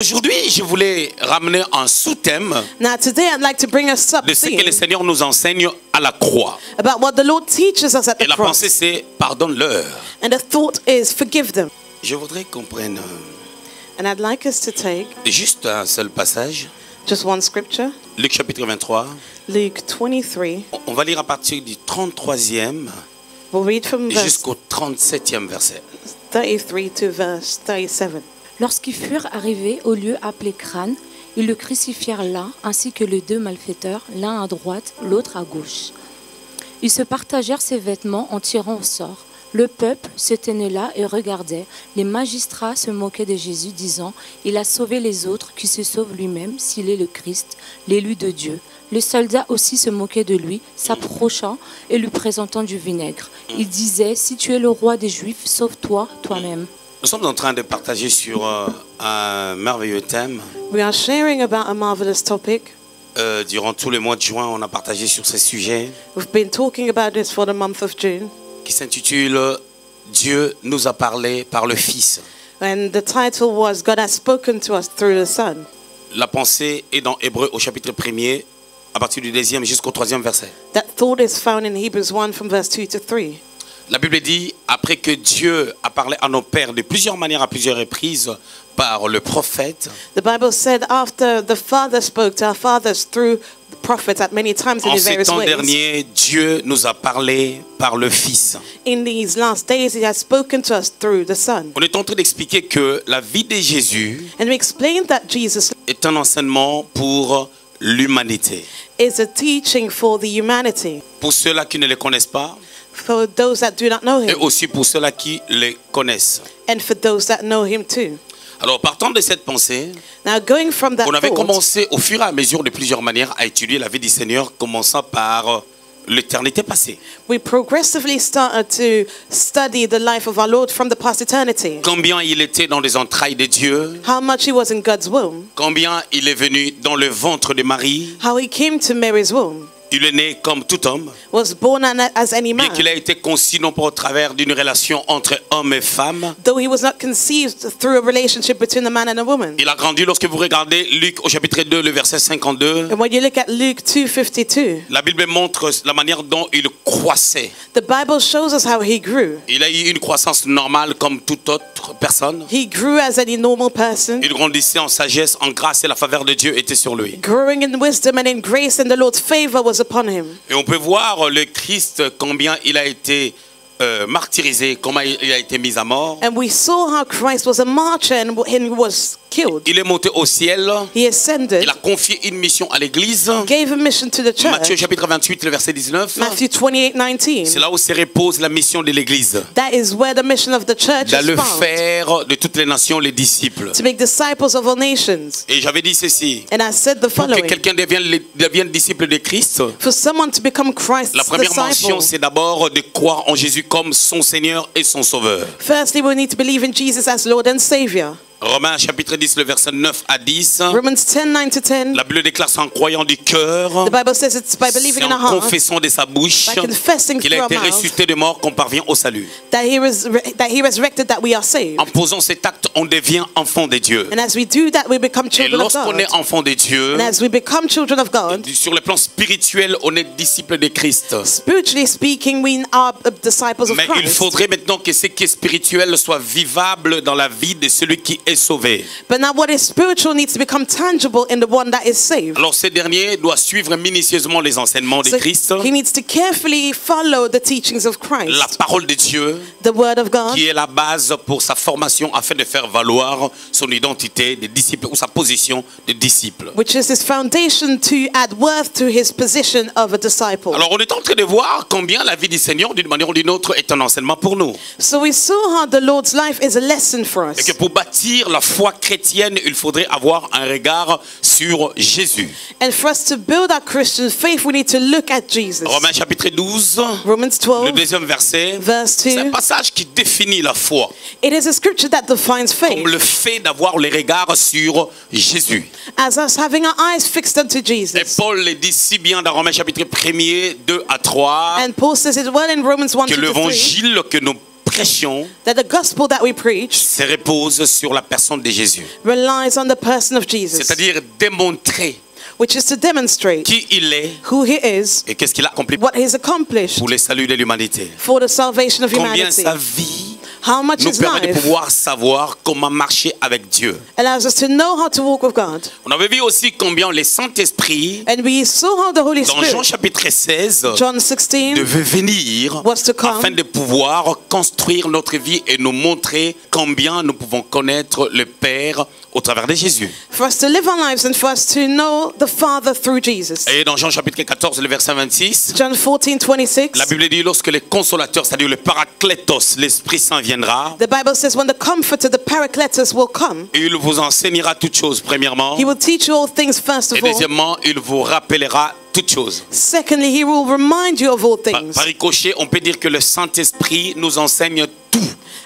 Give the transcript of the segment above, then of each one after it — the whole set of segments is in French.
Aujourd'hui, je voulais ramener un sous-thème Now today I'd like to bring us de ce que le something Seigneur nous enseigne à la croix. about what the Lord teaches us at Et the la pensée, cross. c'est pardonne-leur. And the thought is forgive them. Je voudrais qu'on prenne And I'd like us to take juste un seul passage. just one scripture, Luc chapitre 23. Luke 23. On va lire à partir du 33e We'll read from verse jusqu'au 37e verset. 33 to verse 37. Lorsqu'ils furent arrivés au lieu appelé Crâne, ils le crucifièrent là, ainsi que les deux malfaiteurs, l'un à droite, l'autre à gauche. Ils se partagèrent ses vêtements en tirant au sort. Le peuple se tenait là et regardait. Les magistrats se moquaient de Jésus, disant « Il a sauvé les autres, qui se sauve lui-même, s'il est le Christ, l'élu de Dieu. » Les soldats aussi se moquaient de lui, s'approchant et lui présentant du vinaigre. Ils disaient « Si tu es le roi des Juifs, sauve-toi toi-même. » Nous sommes en train de partager sur un merveilleux thème. We are sharing about a marvelous topic. Durant tout le mois de juin, on a partagé sur ce sujet We've been talking about this for the month of June. qui s'intitule « Dieu nous a parlé par le Fils ». And the title was God has spoken to us through the Son. La pensée est dans Hébreux au chapitre 1er, à partir du 2e jusqu'au 3e verset. That thought is found in Hebrews 1 from verse 2 to 3. La Bible dit, après que Dieu a parlé à nos pères de plusieurs manières, à plusieurs reprises, par le prophète, The Bible said after the Father spoke to our fathers through the prophets at many times in en the ces various temps ways. derniers, Dieu nous a parlé par le Fils. In these last days, He has spoken to us through the Son. On est en train d'expliquer que la vie de Jésus And we explained that Jesus est un enseignement pour l'humanité. is a teaching for the humanity, Pour ceux-là qui ne le connaissent pas, for those that do not know et Him, aussi pour ceux-là qui le connaissent. and for those that know Him too. Alors, partant de cette pensée, Now, going from that on avait thought, commencé au fur et à mesure de plusieurs manières à étudier la vie du Seigneur, commençant par l'éternité passée. we progressively started to study the life of our Lord from the past eternity. Combien il était dans les entrailles de Dieu, How much He was in God's womb, combien il est venu dans le ventre de Marie. how He came to Mary's womb, Il est né comme tout homme, was born as any bien man. qu'il a été conçu non pas au travers d'une relation entre homme et femme. Though He was not conceived through a relationship between a man and a woman. Il a grandi lorsque vous regardez Luc au chapitre 2, le verset 52. And when you look at Luke 2:52, La Bible montre la manière dont il croissait. the Bible shows us how He grew. Il a eu une croissance normale comme toute autre personne. He grew as any normal person, Il grandissait en sagesse, en grâce et la faveur de Dieu était sur lui. growing in wisdom and in grace, and the Lord's favor was upon Him. Et on peut voir le Christ, combien il a été martyrisé, comment il a été mis à mort. And we saw how Christ was a martyr and was killed. Il est monté au ciel. He ascended, Il a confié une mission à l'église. gave a mission to the Matthieu church. chapitre 28, le verset 19. Matthew 28:19. C'est là où se repose la mission de l'église. That is where the mission of the church D'aller is found. faire de toutes les nations les disciples. To make disciples of all nations. Et j'avais dit ceci. And I said the Pour que following. quelqu'un devienne disciple de Christ, For someone to become Christ's la première mention, disciple, c'est d'abord de croire en Jésus comme son Seigneur et son Sauveur. firstly we need to believe in Jesus as Lord and Savior. Romains chapitre 10, le verset 9 à 10. Romans 10:9 to 10. La Bible déclare c'est en croyant du cœur, The Bible says it's by believing c'est in en our heart confessant de sa bouche by confessing qu'il a through été our mouth ressuscité de mort qu'on parvient au salut. that He resurrected, that we are saved. En posant cet acte, on devient enfant de Dieu. And as we do that, we become Et children of lorsqu'on God. est enfant de Dieu, And as we become children of God, sur le plan spirituel, on est disciple de Christ. spiritually speaking, we are disciples of Mais il Christ. faudrait maintenant que ce qui est spirituel soit vivable dans la vie de celui qui est sauvé. But now what is spiritual needs to become tangible in the one that is saved. Alors ce dernier doit suivre minutieusement les enseignements de So Christ, he needs to carefully follow the teachings of la Christ, parole de Dieu, the word of God, qui est la base pour sa formation afin de faire valoir son identité de disciple ou sa position de disciple. which is his foundation to add worth to his position of a disciple. Alors on est en train de voir combien la vie du Seigneur d'une manière ou d'une autre est un enseignement pour nous. So we saw how the Lord's life is a lesson for Et que us. pour bâtir la foi chrétienne, il faudrait avoir un regard sur Jésus. And for us to build our Christian faith, we need to look at Jesus. Romains chapitre 12, Romans le 12, deuxième verset, verse c'est un 2. passage qui définit la foi, It is a scripture that defines faith comme le fait d'avoir les regards sur Jésus. as us having our eyes fixed unto Et Jesus. Paul le dit si bien dans Romains chapitre 1er, 2 à 3, And Paul says it well in Romans 1 que 2 to 3 l'évangile que nous prêchions that the gospel that we preach se repose sur la personne de Jésus. relies on the person of Jesus, C'est-à-dire démontrer which is to demonstrate qui il est who he is, et qu'est-ce qu'il a accompli what he's accomplished pour le salut de l'humanité. for the salvation of Combien humanity. sa vie How much nous his permet de life pouvoir savoir comment marcher avec Dieu. allows us to know how to walk with God. On avait vu aussi combien le Saint-Esprit, And we saw how the Holy dans Jean Spirit, chapitre 16, John 16, devait venir was to come afin de pouvoir construire notre vie et nous montrer combien nous pouvons connaître le Père au travers de Jésus. for us to live our lives and for us to know the Father through Jesus. Et dans Jean chapitre 14, le verset 26, John 14:26. la Bible dit lorsque le consolateur, c'est-à-dire le Paraclétos, l'Esprit Saint viendra, The Bible says when the Comforter, the Paracletus, will come, il vous enseignera toutes choses, premièrement, he will teach you all things first et of all. deuxièmement, il vous rappellera toutes choses. Secondly, he will remind you of all things. Par ricochet, on peut dire que le Saint-Esprit nous enseigne tout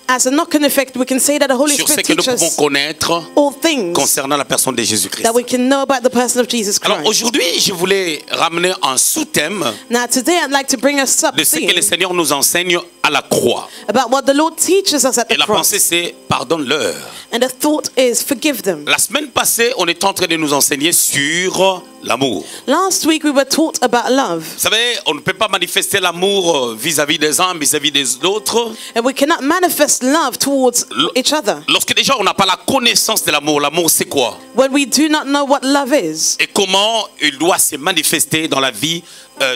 As a knock-on effect, we can say that the Holy sur ce Spirit que nous teaches pouvons us connaître all things concernant la personne de Jésus-Christ. that we can know about the person of Jesus Alors Christ. aujourd'hui, je voulais ramener un sous-thème Now today I'd like to bring us up de ce que le Seigneur nous enseigne à la croix. about what the Lord teaches us at Et the la cross. pensée, c'est pardonne-leur. And the thought is forgive them. La semaine passée, on est en train de nous enseigner sur l'amour. Last week we were taught about love. Vous savez, on ne peut pas manifester l'amour vis-à-vis des uns, vis-à-vis des autres. And we cannot manifest love towards each other Lorsque déjà on n'a pas la connaissance de l'amour, l'amour c'est quoi? when we do not know what love is Et comment il doit se manifester dans la vie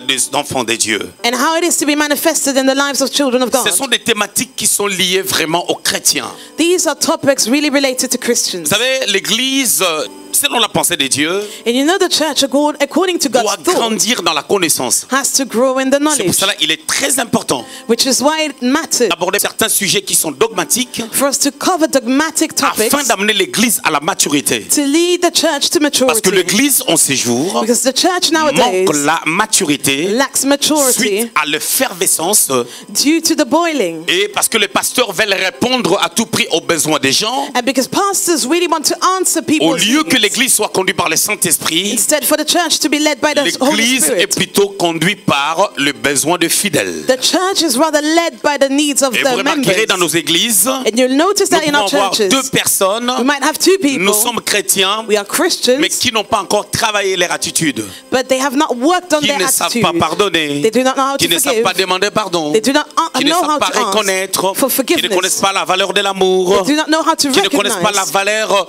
des enfants de Dieu. and how it is to be manifested in the lives of children of God. Ce sont des thématiques qui sont liées vraiment aux chrétiens. These are topics really related to Christians. Vous savez, l'Église, selon la pensée de Dieu, And you know the church, according to doit God's thought, grandir dans la connaissance. has to grow in the C'est pour knowledge, cela qu'il est très important which is why it matters d'aborder certains sujets qui sont dogmatiques for us to cover dogmatic topics afin d'amener l'Église à la maturité. to lead the church to Parce que maturity. l'Église en ces jours Because the church nowadays manque la maturité lacks maturity suite à l'effervescence due to the boiling. et parce que les pasteurs veulent répondre à tout prix aux besoins des gens And because pastors really want to answer au people's lieu que needs, l'Église soit conduite par le Saint-Esprit. instead for the church to be led by the Holy L'Église est Spirit. plutôt conduite par le besoin de fidèles. The church is rather led by the needs of Et vous the remarquerez dans nos members. églises, And you'll notice nous that in pouvons our avoir churches, deux personnes, we might have two people, nous sommes chrétiens, we are Christians, mais qui n'ont pas encore travaillé leur attitude, but they have not worked on qui their ne savent attitude. pas pardonner, They do not know how qui to ne savent forgive. pas demander pardon, They do not qui ne know savent how pas to ask reconnaître, for qui ne connaissent forgiveness. pas la valeur de l'amour, They do not know how to qui ne connaissent pas la recognize. valeur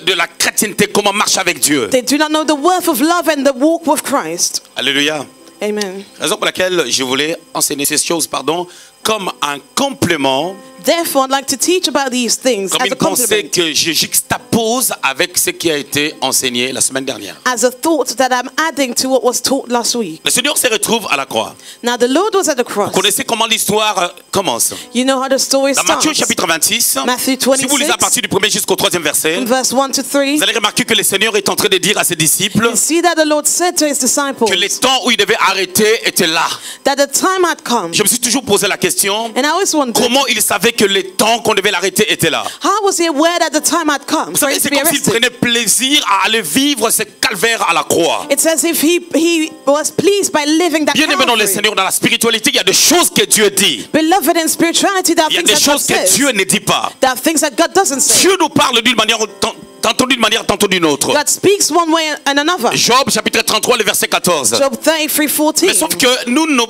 de la chrétienté, comment marche avec Dieu. They do not know the worth of love and the walk with Christ. Alléluia. Amen. Raison pour laquelle je voulais enseigner ces choses, comme un complément, Therefore, I'd like to teach about these things comme as a une pensée complement, que je juxtapose avec ce qui a été enseigné la semaine dernière. as a thought that I'm adding to what was taught last week. Le Seigneur se retrouve à la croix. Now, the Lord was at the cross. Vous connaissez comment l'histoire commence? You know how the story Dans Matthieu starts. chapitre 26, Matthew si vous lisez à 26, partir du 1er jusqu'au 3e verset, from verse 1 to 3, vous allez remarquer que le Seigneur est en train de dire à ses disciples you see that the Lord said to his disciples que le temps où il devait arrêter était là. that the time had come. Je me suis toujours posé la question, And I always wondered, comment il savait que le temps qu'on devait l'arrêter était là? how was he aware that the time had come Vous for savez, him to c'est be comme s'il arrested? prenait plaisir à aller vivre ce calvaire à la croix. It's as if he was pleased by living that Bien aimé dans le Calvary. Seigneur, dans la spiritualité, il y a des choses que Dieu dit. Beloved, in spirituality, there are Il y a things des that God choses que says. Dieu ne dit pas. There are things that God doesn't say. Dieu nous parle d'une manière, tantôt d'une manière, tantôt d'une autre. God speaks one way and another. Job chapitre 33, le verset 14. Job 33:14. Mais sauf que nous ne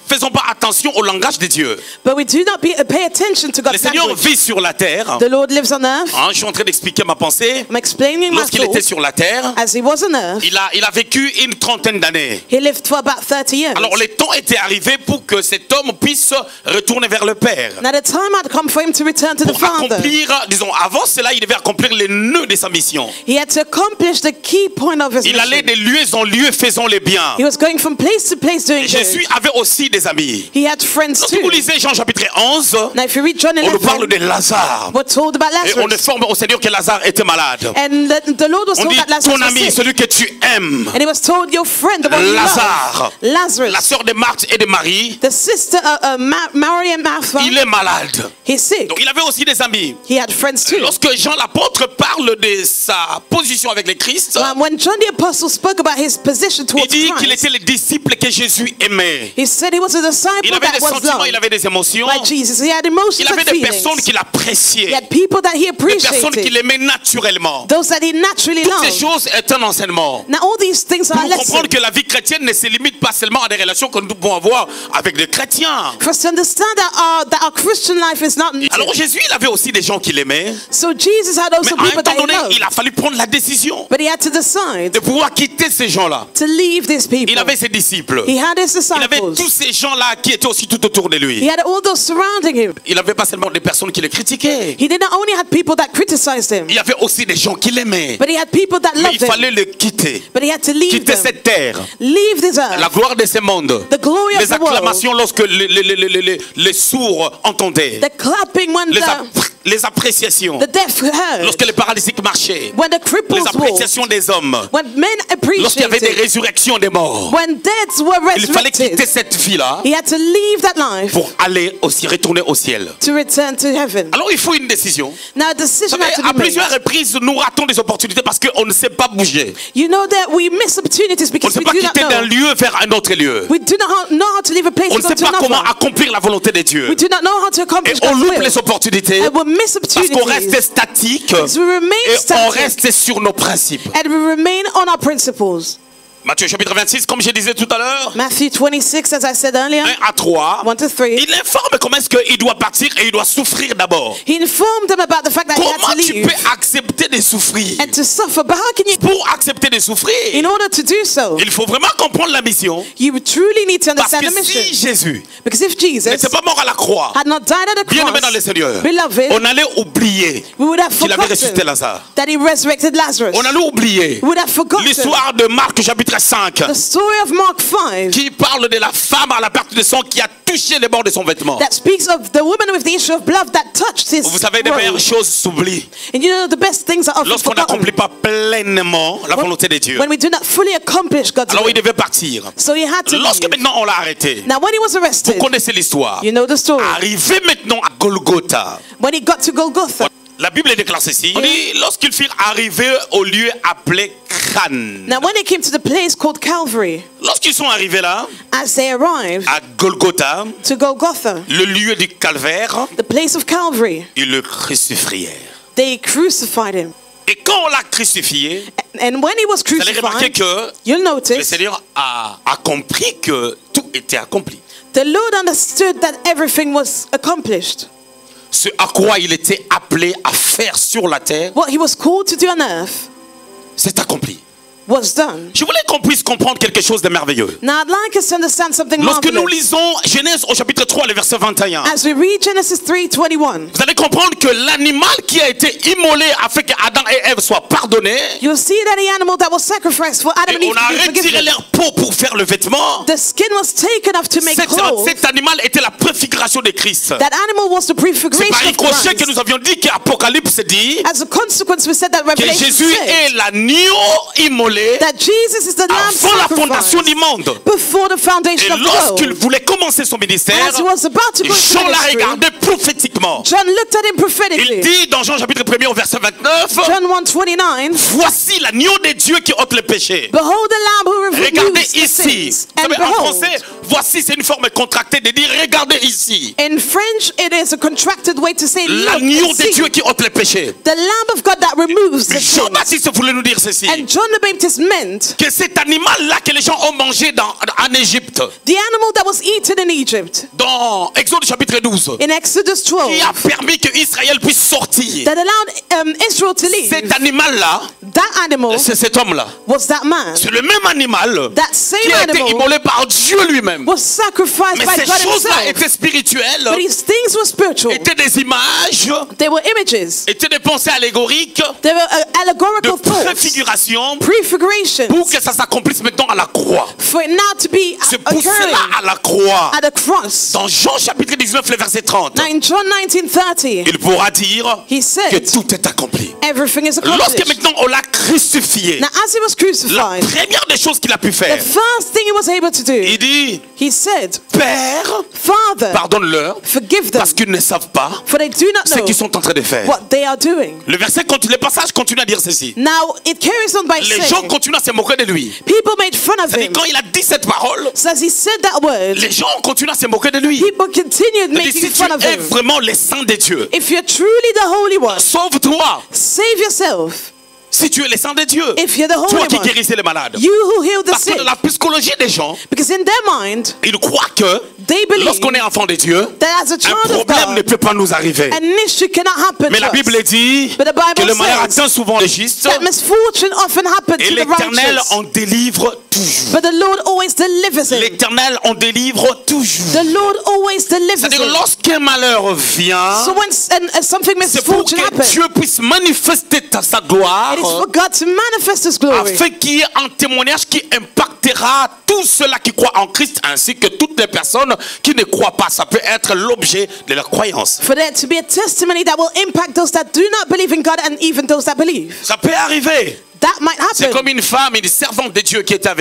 faisons pas attention au langage de Dieu. But we do not pay attention to Le God's Seigneur language. vit sur la terre. The Lord lives on earth. Hein, je suis en train d'expliquer ma pensée. I'm explaining my Lorsqu'il était thought. sur la terre, As he was on earth, il a vécu une trentaine d'années. he lived for about 30 years. Alors le temps était arrivé pour que cet homme puisse retourner vers le Père. Now the time had come for him to return to the Pour Father. accomplir, disons, avant cela, il devait accomplir les nœuds de sa mission. He had to accomplish the key point of his Il allait mission. de lieu en lieu faisant les biens. He was going from place to place doing Jésus good. avait aussi des amis. He had friends Lorsque vous too. lisez Jean chapitre 11, Now if you read John on nous parle 11, de Lazare. we're told about Et on Lazarus. informe au Seigneur que Lazare était malade. And the Lord was On told dit that Lazarus ton was ami, sick. celui que tu aimes, And he was told your friend, the one you Lazare, love, Lazarus, la sœur de Marthe et de Marie, the sister Mary and Martha, il est malade. he's sick. Donc il avait aussi des amis. He had friends too. Lorsque Jean l'apôtre parle de sa position avec le Christ, When John the Apostle spoke about his position il towards dit qu'il Christ, était le disciple que Jésus aimait. he said he was a disciple Il avait that des was sentiments, il loved avait des émotions. by Jesus. He had emotions Il and avait des feelings. personnes qu'il He appréciait. had people that he Des personnes qu'il appreciated. aimait naturellement. Those that he naturally Toutes ces loved. choses est un enseignement. Now all these things are Pour a lesson. comprendre que la vie chrétienne ne se limite pas seulement à des relations que nous pouvons avoir avec des chrétiens. For us to understand that our Christian life is not. Alors Jésus, il avait aussi des gens qu'il aimait. So Jesus had Mais also à un people temps that he donné, il loved. a fallu prendre la décision But he had to decide de pouvoir quitter ces gens-là. to leave these people. Il avait ses disciples. He had his Il avait disciples. tous ces gens-là qui étaient aussi tout autour de He lui. had all those surrounding him. Il n'avait pas seulement des personnes qui le critiquaient. He did not only have people that criticized him, Il y avait aussi des gens qui l'aimaient. but he had people that Mais loved il him. fallait le quitter. But he had to leave Quitter them. cette terre. Leave this La earth. gloire de ce monde. The glory of Les the world. acclamations lorsque les sourds entendaient. The clapping when Les appréciations. the deaf heard. Lorsque les paralytiques marchaient. When the Les cripples walked. appréciations des hommes. When men Lorsqu'il y avait des appreciated. résurrections des morts. When deads were Il fallait quitter resurrected. cette vie-là He had to leave that life pour aller aussi retourner au ciel. to return to heaven. Alors il faut une décision. Now a Vous decision savez, had to à be made. plusieurs reprises, nous ratons des opportunités parce qu'on ne sait pas bouger. You know that we miss opportunities On ne because sait we pas do not quitter d'un know. lieu vers un autre lieu. We do not know how to leave a place On to ne go sait to pas comment another. accomplir la volonté de Dieu. We do not know how to Et accomplish on God's loupe will. les opportunités And we miss parce qu'on reste opportunities. statique Because we remain et on static. reste sur nos principes. And we remain on our principles. Matthieu chapitre 26, comme je disais tout à l'heure, Matthew 26, as I said earlier, 1 à 3, 1 to 3. il informe comment est-ce qu'il doit partir et il doit souffrir d'abord. He informed them about the fact that he had Comment to tu leave peux accepter de souffrir? and to suffer. But how can you, Pour accepter de souffrir, in order to do so, il faut vraiment comprendre la mission. you truly need to Parce understand que the mission. si Jésus Because if Jesus n'était pas mort à la croix, had not died at the bien aimé dans le cross, Seigneur, beloved, on allait oublier we would have qu'il avait ressuscité forgotten Lazare. that he resurrected Lazarus. On allait oublier We would have forgotten l'histoire de Marc chapitre 5 the story of Mark 5 qui parle de la femme à la perte de sang qui a touché les bords de son vêtement. that speaks of the woman with the issue of blood that touched his Vous savez, les meilleures robe. choses s'oublient And you know the best things are often lorsqu'on forgotten n'accomplit pas pleinement la volonté de Dieu. when we do not fully accomplish God's Alors il will. devait partir. So he had to Lorsque leave. maintenant on l'a arrêté, Now when he was vous arrested, connaissez l'histoire. you know the story. Arrivé maintenant à Golgotha, When he got to Golgotha, la Bible déclare ceci. On dit, lorsqu'ils furent arrivés au lieu appelé Khan. now when they came to the place called Calvary, Lorsqu'ils sont arrivés là, as they arrived à Golgotha, to Golgotha, le lieu du calvaire, the place of Calvary, ils le crucifièrent. they crucified him. Et quand on l'a crucifié, And when he was vous allez remarquer crucified, que you'll le notice Seigneur a compris que tout était accompli. the Lord understood that everything was accomplished. Ce à quoi il était appelé à faire sur la terre, What he was called to do on earth c'est accompli. was done. Je voulais qu'on puisse comprendre quelque chose de merveilleux. Now I'd like us to understand something Lorsque nous marvelous. lisons Genèse au chapitre 3, le verset 21, As we read Genesis 3:21, vous allez comprendre que l'animal qui a été immolé afin que Adam et Ève soient pardonnés, you'll see that the animal that was sacrificed for Adam and et Eve on a to be retiré forgiven. leur peau pour faire le vêtement, The skin was taken off to make clothes. cet animal était la préfiguration de Christ. That animal was the C'est prefiguration par of ricochet que Christ. nous avions dit qu'Apocalypse dit As a consequence, we said that que Revelation Jésus est said l'agneau immolé that Jesus is the lamb avant la fondation du sacrificed monde. before the Et foundation of the lorsqu'il world. voulait commencer son ministère, As he was about to go into Jean l'a ministry, regardé prophétiquement. John looked at him Il prophetically. dit dans Jean chapitre 1er au verset 29, John 1:29, voici l'agneau de Dieu qui ôte le péché. behold the lamb who Regardez removes the ici. sins. Vous And savez, en behold, français, voici c'est une forme contractée de dire regardez ici. in French, it is a contracted way to say look L'agneau and de see. Dieu qui ôte le péché. The lamb of God that removes the sins. Jean-Baptiste voulait nous dire ceci. And John the Baptist meant Que cet animal-là que les gens ont mangé en Égypte, the animal that was eaten in Egypt dans Exode chapitre 12, in Exodus 12 qui a permis que Israël puisse sortir. that allowed Israel to leave. Cet animal-là, That animal c'est cet homme-là. was that man. C'est le même animal That same qui a été animal immolé par Dieu lui-même. was sacrificed Mais by ces God choses-là himself. étaient spirituelles, But these things were spiritual. étaient des images, They were images. étaient des pensées allégoriques, They were de allegorical thoughts. préfiguration Prefigurations. pour que ça s'accomplisse maintenant à la croix. For it now to be C'est pour cela occurring à la croix. at the cross. Dans Jean chapitre 19, le verset 30, Now in John 19:30, il pourra dire he que said, tout est accompli. everything is Lorsque accomplished. maintenant on l'a crucifié, Now as he was la crucified, première des choses qu'il a pu the faire, first thing he was able to do, il dit, he said, Père, Father, pardonne-leur forgive them, parce qu'ils ne savent pas for they do not ce know qu'ils sont en train de faire. what they are doing. Le verset continue, le passage continue à dire ceci. Now it carries on by Les gens saying, continuent à se moquer de lui. people made fun of C'est-à-dire him. quand il a dit cette parole, So as he said that word, les gens continuent à se moquer de lui. people continued C'est-à-dire, making si tu fun of es him. vraiment le saint de Dieu, If you're truly the Holy One, sauve-toi. save yourself. Si tu es le saint de Dieu, If you're the toi Holy qui One, guérissais les malades. you who heal the Parce que sick. dans la psychologie des gens, Because in their mind, ils croient que they believe lorsqu'on est enfant de Dieu, that as a un child of problème ne God, peut pas nous arriver. an issue cannot happen Mais la to Bible us. dit But the Bible que le malheur says atteint souvent les justes that misfortune often happens et to the l'Éternel righteous. en délivre toujours. But the Lord always delivers him. L'Éternel en délivre toujours. The Lord always delivers C'est-à-dire him. lorsqu'un malheur vient, So when something c'est pour misfortune que happens, Dieu puisse manifester sa gloire, it is for God to manifest His glory. afin qu'il y ait un témoignage qui impactera tous ceux-là qui croient en Christ ainsi que toutes les personnes qui ne croient pas. Ça peut être l'objet de leur croyance. For there to be a testimony that will impact those that do not believe in God and even those that believe. Ça peut arriver. That might C'est happen. comme une femme, une servante de Dieu qui était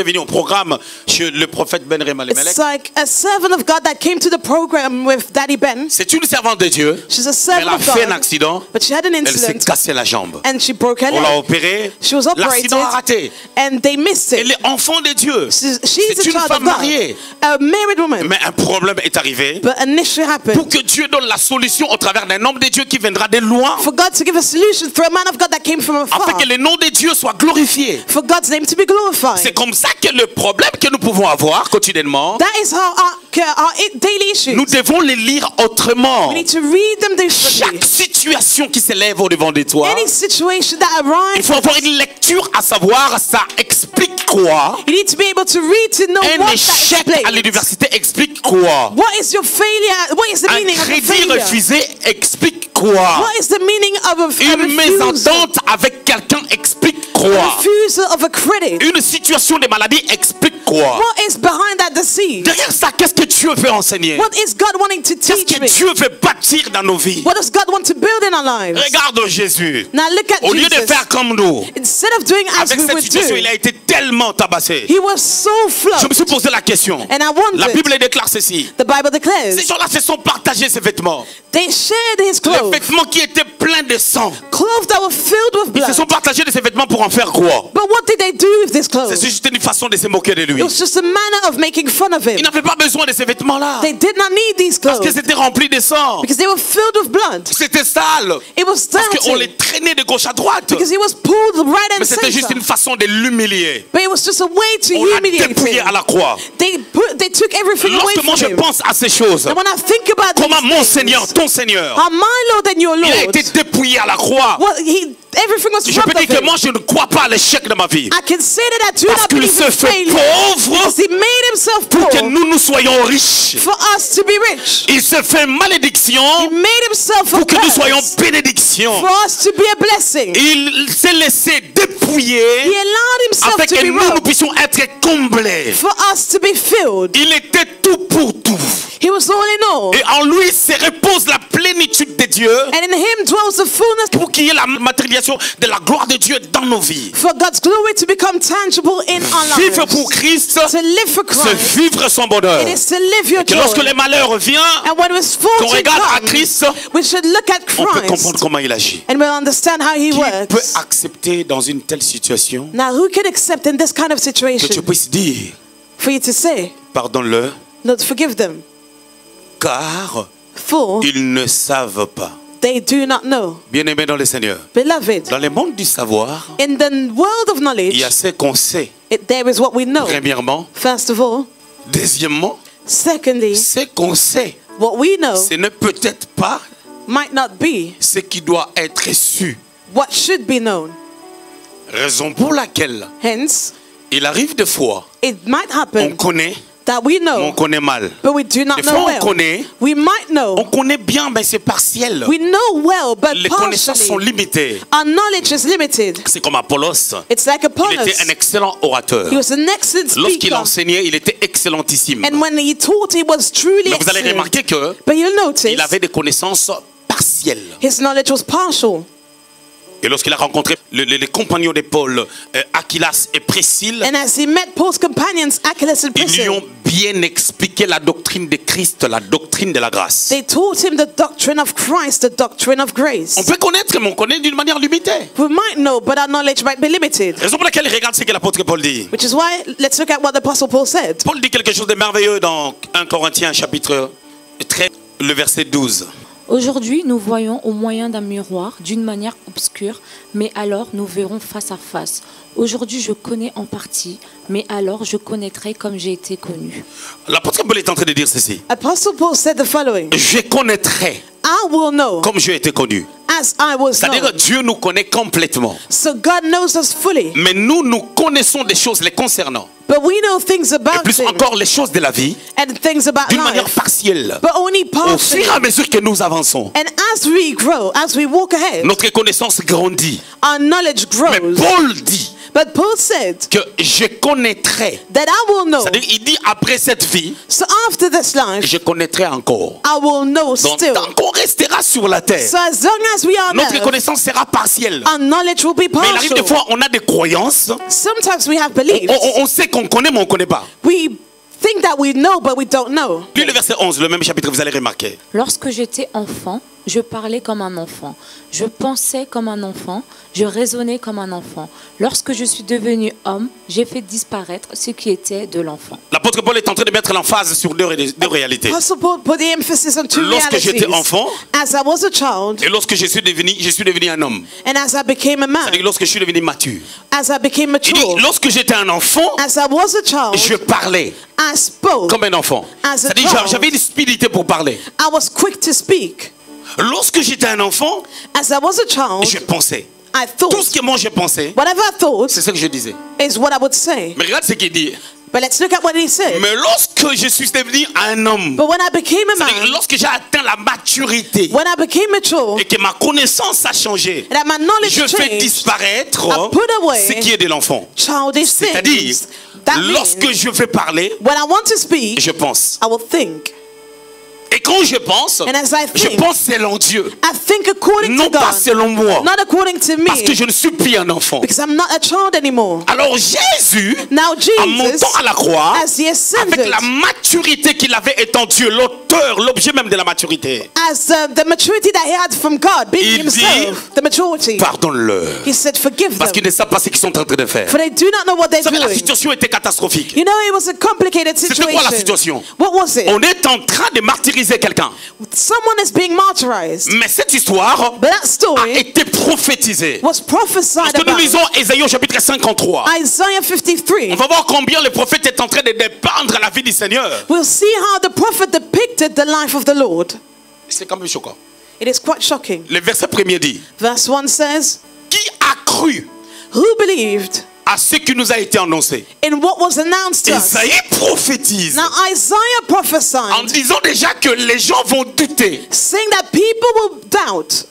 venue au programme chez le prophète Ben Remalek. It's like a servant of God that came to the program with Daddy Ben. C'est une servante de Dieu. She's a Mais elle servant a of fait un God, accident. but she had an Elle s'est incident cassée la jambe. and she broke her On l'a leg. opérée. She was operated L'accident a raté. and they missed Elle it. est enfant de Dieu. She's C'est a une child femme of God, mariée. a married woman. Mais un problème est arrivé. But an issue Pour happened. que Dieu donne la solution au travers d'un homme de Dieu qui viendra de loin. For God to give a solution through a man of God that came from Afin afar. que le nom de Dieu soit glorifié. For God's name to be C'est glorified. comme ça que le problème que nous pouvons avoir quotidiennement, That is how our daily issues. nous devons les lire autrement. We need to read them differently. Chaque situation qui s'élève au devant de toi, Any situation that il arises, faut avoir une lecture à savoir ça explique quoi. you need to be able to read to know Un what that échec explains. à l'université explique quoi. What is your failure? What is the Un meaning of a crédit failure? refusé explique quoi. What is the meaning of a Une refusal? mésentente avec quelqu'un explique A quoi. refusal of a credit. Une situation de maladie explique quoi. What is behind that deceit? Derrière ça, qu'est-ce que Dieu veut enseigner? What is God wanting to Qu'est-ce teach que me? Dieu veut bâtir dans nos vies? What does God want to build in our lives? Regarde Jésus. Now look at Au lieu de Jesus. faire comme nous, Instead of doing as avec we cette would situation, do, il a été tellement tabassé. he was so Je flogged. me suis posé la question. And I La wondered, Bible déclare ceci. the Bible declares, Ces gens-là se sont partagés ces vêtements. they shared his Les clothes, vêtements qui étaient pleins de sang. clothes that were filled with Ils se blood. sont partagés de ces vêtements pour en faire quoi? But what did they do with these C'est clothes? juste une façon de se moquer de lui. It was just a manner of making fun of him. Ils n'avaient pas besoin de ces vêtements-là. They did not need these Parce que clothes c'était rempli de sang. because they were filled with blood. C'était sale. It was Parce qu'on les dirty traînait de gauche à droite. because he was pulled right Mais and c'était juste center. une façon de l'humilier. But it was just a way to On l'a humiliate dépouillé him. à la croix. They took everything away Lorsque moi from je him. pense à ces choses, And when I think about comment mon these Seigneur, things, ton Seigneur, how my Lord and your il a Lord, été dépouillé à la croix. everything was Je peux robbed dire of que him. moi je ne crois pas à l'échec de ma vie. I can say that I do Parce not qu'il believe se in fait failure pauvre because he made himself pour que poor nous soyons riches. for us to be rich. Il se fait malédiction He made himself a pour que nous soyons curse bénédiction. for us to be a blessing. Il s'est laissé dépouiller He allowed himself afin to que be nous robbed puissions être comblés. for us to be filled. Il était tout pour tout. He was all in all. Et en lui se repose la plénitude de Dieu And in him dwells the fullness pour qu'il y ait la matérialisation de la gloire de Dieu dans nos vies. for God's glory to become tangible in our Vivre pour lives. Christ, To live for c'est Christ, vivre son bonheur. it is to live your Que lorsque joy. les malheurs viennent, And when qu'on misfortune regarde à comes, Christ, we should look at on peut comprendre Christ comment il agit. and we'll understand how he Qui peut works. accepter dans une telle situation Now, who can accept in this kind of que tu situation puisses dire, for you to say, pardonne-le, Lord, forgive them, car for ils ne savent pas. they do not know. Bien-aimé dans le Seigneur, Beloved, dans le monde du savoir, in the world of il y knowledge, a ce qu'on sait. there is what we know. Premièrement. First of all. Deuxièmement, Secondly, ce qu'on sait, what we know ce n'est peut-être pas might not be ce qui doit être su. what should be known. Raison pour laquelle Hence, il arrive des fois, it might on happen connaît, that we mais on know, connaît mal. but we do not Des fois, know on well. connaît, We might on know. connaît bien, mais c'est partiel. We know well, but Les connaissances sont partially. limitées. Our knowledge is limited. C'est comme Apollos. It's like Il Apollos. était un excellent orateur. He was an excellent Lorsqu'il speaker. enseignait, il était excellentissime. And when he taught, he was truly Mais vous allez excellent. remarquer que But you'll notice il avait des connaissances partielles. his knowledge was partial. Et lorsqu'il a rencontré les compagnons de Paul, Aquilas et Priscille, And as he met Paul's companions, Achilles and ils lui ont Priscilla, bien expliqué la doctrine de Christ, la doctrine de la grâce. they taught him the doctrine of Christ, the doctrine of grace. On peut connaître, mais on connaît d'une manière limitée. We might know, but our knowledge might be limited. Raison pour laquelle regarde ce que l'apôtre Paul dit. Which is why, let's look at what the Apostle Paul said. Paul dit quelque chose de merveilleux dans 1 Corinthiens chapitre 13, le verset 12. Aujourd'hui, nous voyons au moyen d'un miroir, d'une manière obscure, mais alors nous verrons face à face. Aujourd'hui, je connais en partie, mais alors je connaîtrai comme j'ai été connu. L'apôtre Paul est en train de dire ceci. Apostle Paul said the following: Je connaîtrai I will know comme j'ai été connu. as I was C'est-à-dire known. que Dieu nous connaît complètement. So God knows us fully, Mais nous connaissons des choses les concernant. but we know things Et about plus him encore les choses de la vie and things about d'une manière life, partielle. but only Au fur et à partially. mesure que nous avançons, And as we grow, as we walk ahead, notre connaissance grandit. our knowledge Mais grows. Paul dit But Paul said que je connaîtrai. that I will know. C'est-à-dire, il dit après cette vie, So after this life, je connaîtrai encore. I will know Donc, still. tant qu'on restera sur la terre, So as long as we are notre there, connaissance sera partielle. our knowledge will be Mais il arrive des partial. fois, on a des croyances. Sometimes we have beliefs. On sait qu'on connaît, mais on ne connaît pas. We think that we know, but we don't know. Puis le verset 11, le même chapitre, vous allez remarquer. Lorsque j'étais enfant, je parlais comme un enfant, je pensais comme un enfant, je raisonnais comme un enfant. Lorsque je suis devenu homme, j'ai fait disparaître ce qui était de l'enfant. L'apôtre Paul est en train de mettre l'emphase sur deux réalités. Apostle Paul put the emphasis on two Lorsque j'étais realities. enfant, As I was a child, et lorsque je suis devenu un homme. and as I became a man, C'est-à-dire lorsque je suis devenu mature. as I became Il mature, dit, lorsque j'étais un enfant, as I was a child, je parlais I spoke. comme un enfant. As a C'est-à-dire child. j'avais une spiritualité pour parler. I was quick to speak. Lorsque j'étais un enfant, As I was a child, je pensais. I Tout thought. ce que moi je pensais, Whatever I thought c'est ce que je disais. is what I would say. Mais regarde ce qu'il dit. But let's look at what he said. Mais lorsque je suis devenu un homme, But when I became a c'est-à-dire man, lorsque j'ai atteint la maturité when I became mature, et que ma connaissance a changé, and that my knowledge je fais changed, disparaître I put away ce qui est de l'enfant. childish C'est-à-dire, things. That lorsque means je vais parler, when I want to speak, je pense. I will think. Et quand je pense, And as I je think, pense selon Dieu, I think according non to pas God, selon moi, not according to me, parce que je ne suis plus un enfant. because I'm not a child anymore. Alors Jésus, Now en Jesus, montant à la croix, as he avec ascended, la maturité qu'il avait étant Dieu, l'auteur, l'objet même de la maturité, as the maturity that he had from God, being Il himself, the maturity, pardonne-leur. he said, forgive Parce qu'ils them, ne savent pas ce qu'ils sont en train de faire. for they do not know what they're Vous savez, la doing. situation était catastrophique. You know, it was a complicated C'était quoi la situation. situation? What was it? On est en train de martyriser quelqu'un. Someone is being martyrized. Mais cette histoire But that a story été prophétisée. was prophesied Lorsque nous about. lisons Ésaïe au chapitre 53, Isaiah on 53. va voir combien le prophète est en train de dépeindre la vie du Seigneur. We'll see how the prophet depicted the life of the Lord. C'est quand même choquant. It is quite shocking. Le verset premier dit, Verse 1 says, qui a cru who believed à ce qui nous a été annoncé? in what was announced to us? Ésaïe prophétise Now Isaiah en prophesied, disant déjà que les gens vont douter saying that people will doubt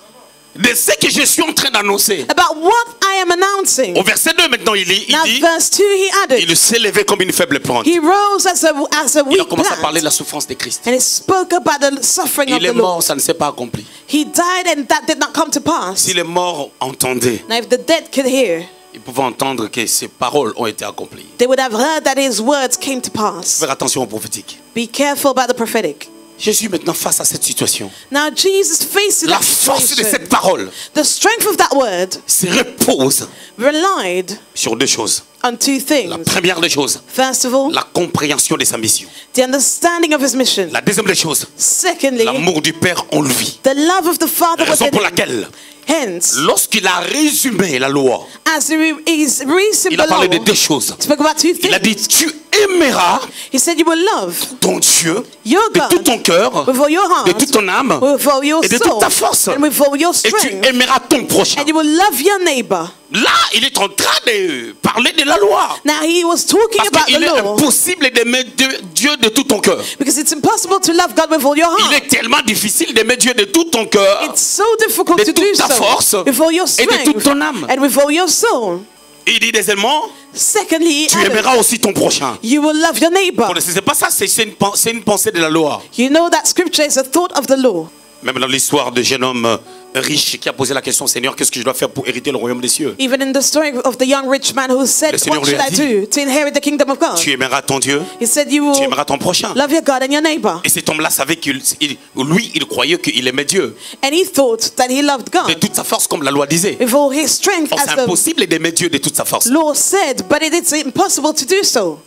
de ce que je suis en train d'annoncer. about what I am announcing. Au verset 2 maintenant, il dit, Now verse 2 he added, il s'est levé comme une faible plante. he rose as a Il a weak commencé à parler de la plant, souffrance de Christ. and he spoke about the suffering of Il est the mort, Lord. ça ne s'est pas accompli. He died and that did not come to pass. Si les morts entendaient, Now if the dead could hear, ils pouvaient entendre que ces paroles ont été accomplies. they would have heard that his words came to pass. Faire attention au prophétique. Be careful about the prophetic. Je suis maintenant face à cette situation. Now Jesus faces La that force de situation. cette parole The strength of that word se repose relied sur deux choses. on two La things. première des choses, First of all, la compréhension de sa mission. the understanding of his mission. La deuxième des choses, Secondly, l'amour du Père en lui. the love of the Father Raison within pour him. laquelle, Hence, lorsqu'il a résumé la loi, as he's reasoned il a the parlé de law, deux choses. spoke about two Il a dit, things. tu aimeras He said you will love ton Dieu your de tout God ton cœur, with all your de heart, toute ton âme with all your et de toute soul, ta force. and with all your Et tu strength, aimeras ton prochain. and you will love your neighbor. Là, il est en train de parler de la loi. Now he was talking Parce about the qu'il est law impossible d'aimer Dieu de tout ton cœur. because it's impossible to love God with all your Il heart. est tellement difficile d'aimer Dieu de tout ton cœur. It's so difficult de to do toute ta force so with all your et de toute strength ton âme. and with all your soul. Il dit deuxièmement, Secondly, he tu added, aimeras aussi ton prochain. you will love your neighbor. C'est pas ça, c'est une pensée de la loi. You know that scripture is a thought of the law. Même dans l'histoire de jeune homme riche qui a posé la question, Seigneur, qu'est-ce que je dois faire pour hériter le royaume des cieux? Even in the story of the young rich man who said, Le Seigneur what should lui a I dit, do to inherit the kingdom of God? Tu aimeras ton Dieu, He said, you tu will aimeras ton prochain. love your God and your neighbor. Et cet homme-là savait il croyait qu'il aimait Dieu And he thought that he loved de God toute sa force, comme la loi disait. with all his strength, Or, as c'est the impossible d'aimer Dieu de toute sa force. law said, but it is impossible to do so.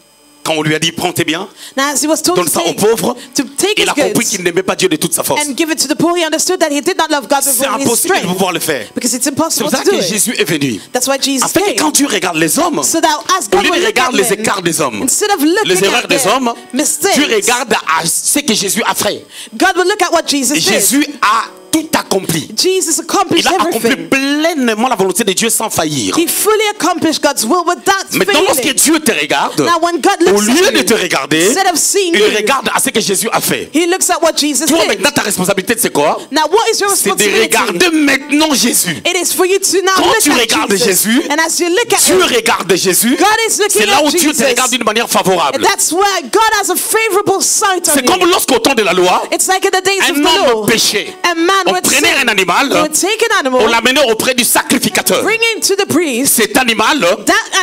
Quand on lui a dit prends tes biens, Now, as he was told donne ça aux pauvres, to take il his a compris goods qu'il n'aimait pas Dieu de toute sa force. and give it to the poor, he understood that he did not love God with C'est all his impossible de strength pouvoir le faire. because it's C'est impossible pour ça to do que it. Jésus est venu. That's why Jesus Afin que came. quand Dieu regarde les hommes, So that as au God lieu will de look at regarder les men, écarts des hommes, instead of looking les erreurs at des their hommes, mistakes, Dieu regarde à ce que Jésus a fait. God will look at what Jesus Et did. Jésus a tout accompli. Jesus accomplished Il a accompli everything. pleinement la volonté de Dieu sans faillir. He fully accomplished God's will without Maintenant, lorsque failing. Dieu te regarde, Now when God au looks lieu at de you, te regarder, instead of seeing il you, regarde à ce que Jésus a fait. he looks at what Jesus Toi, did. maintenant, ta responsabilité, c'est quoi? Now what is your C'est de responsibility? regarder maintenant Jésus. It is for you to now Quand look tu at regardes Jesus. Jésus, And as you look at Dieu him, regarde Jésus. God is looking C'est là at où Dieu te Jesus. regarde d'une manière favorable. And that's where God has a favorable sight on C'est comme you. lorsqu'au temps de la loi, It's like in the days of un the law. homme péchait. A man On would prenait sin. un animal, He would take an on animal, l'amenait auprès du sacrificateur. bring him to the priest, Cet animal,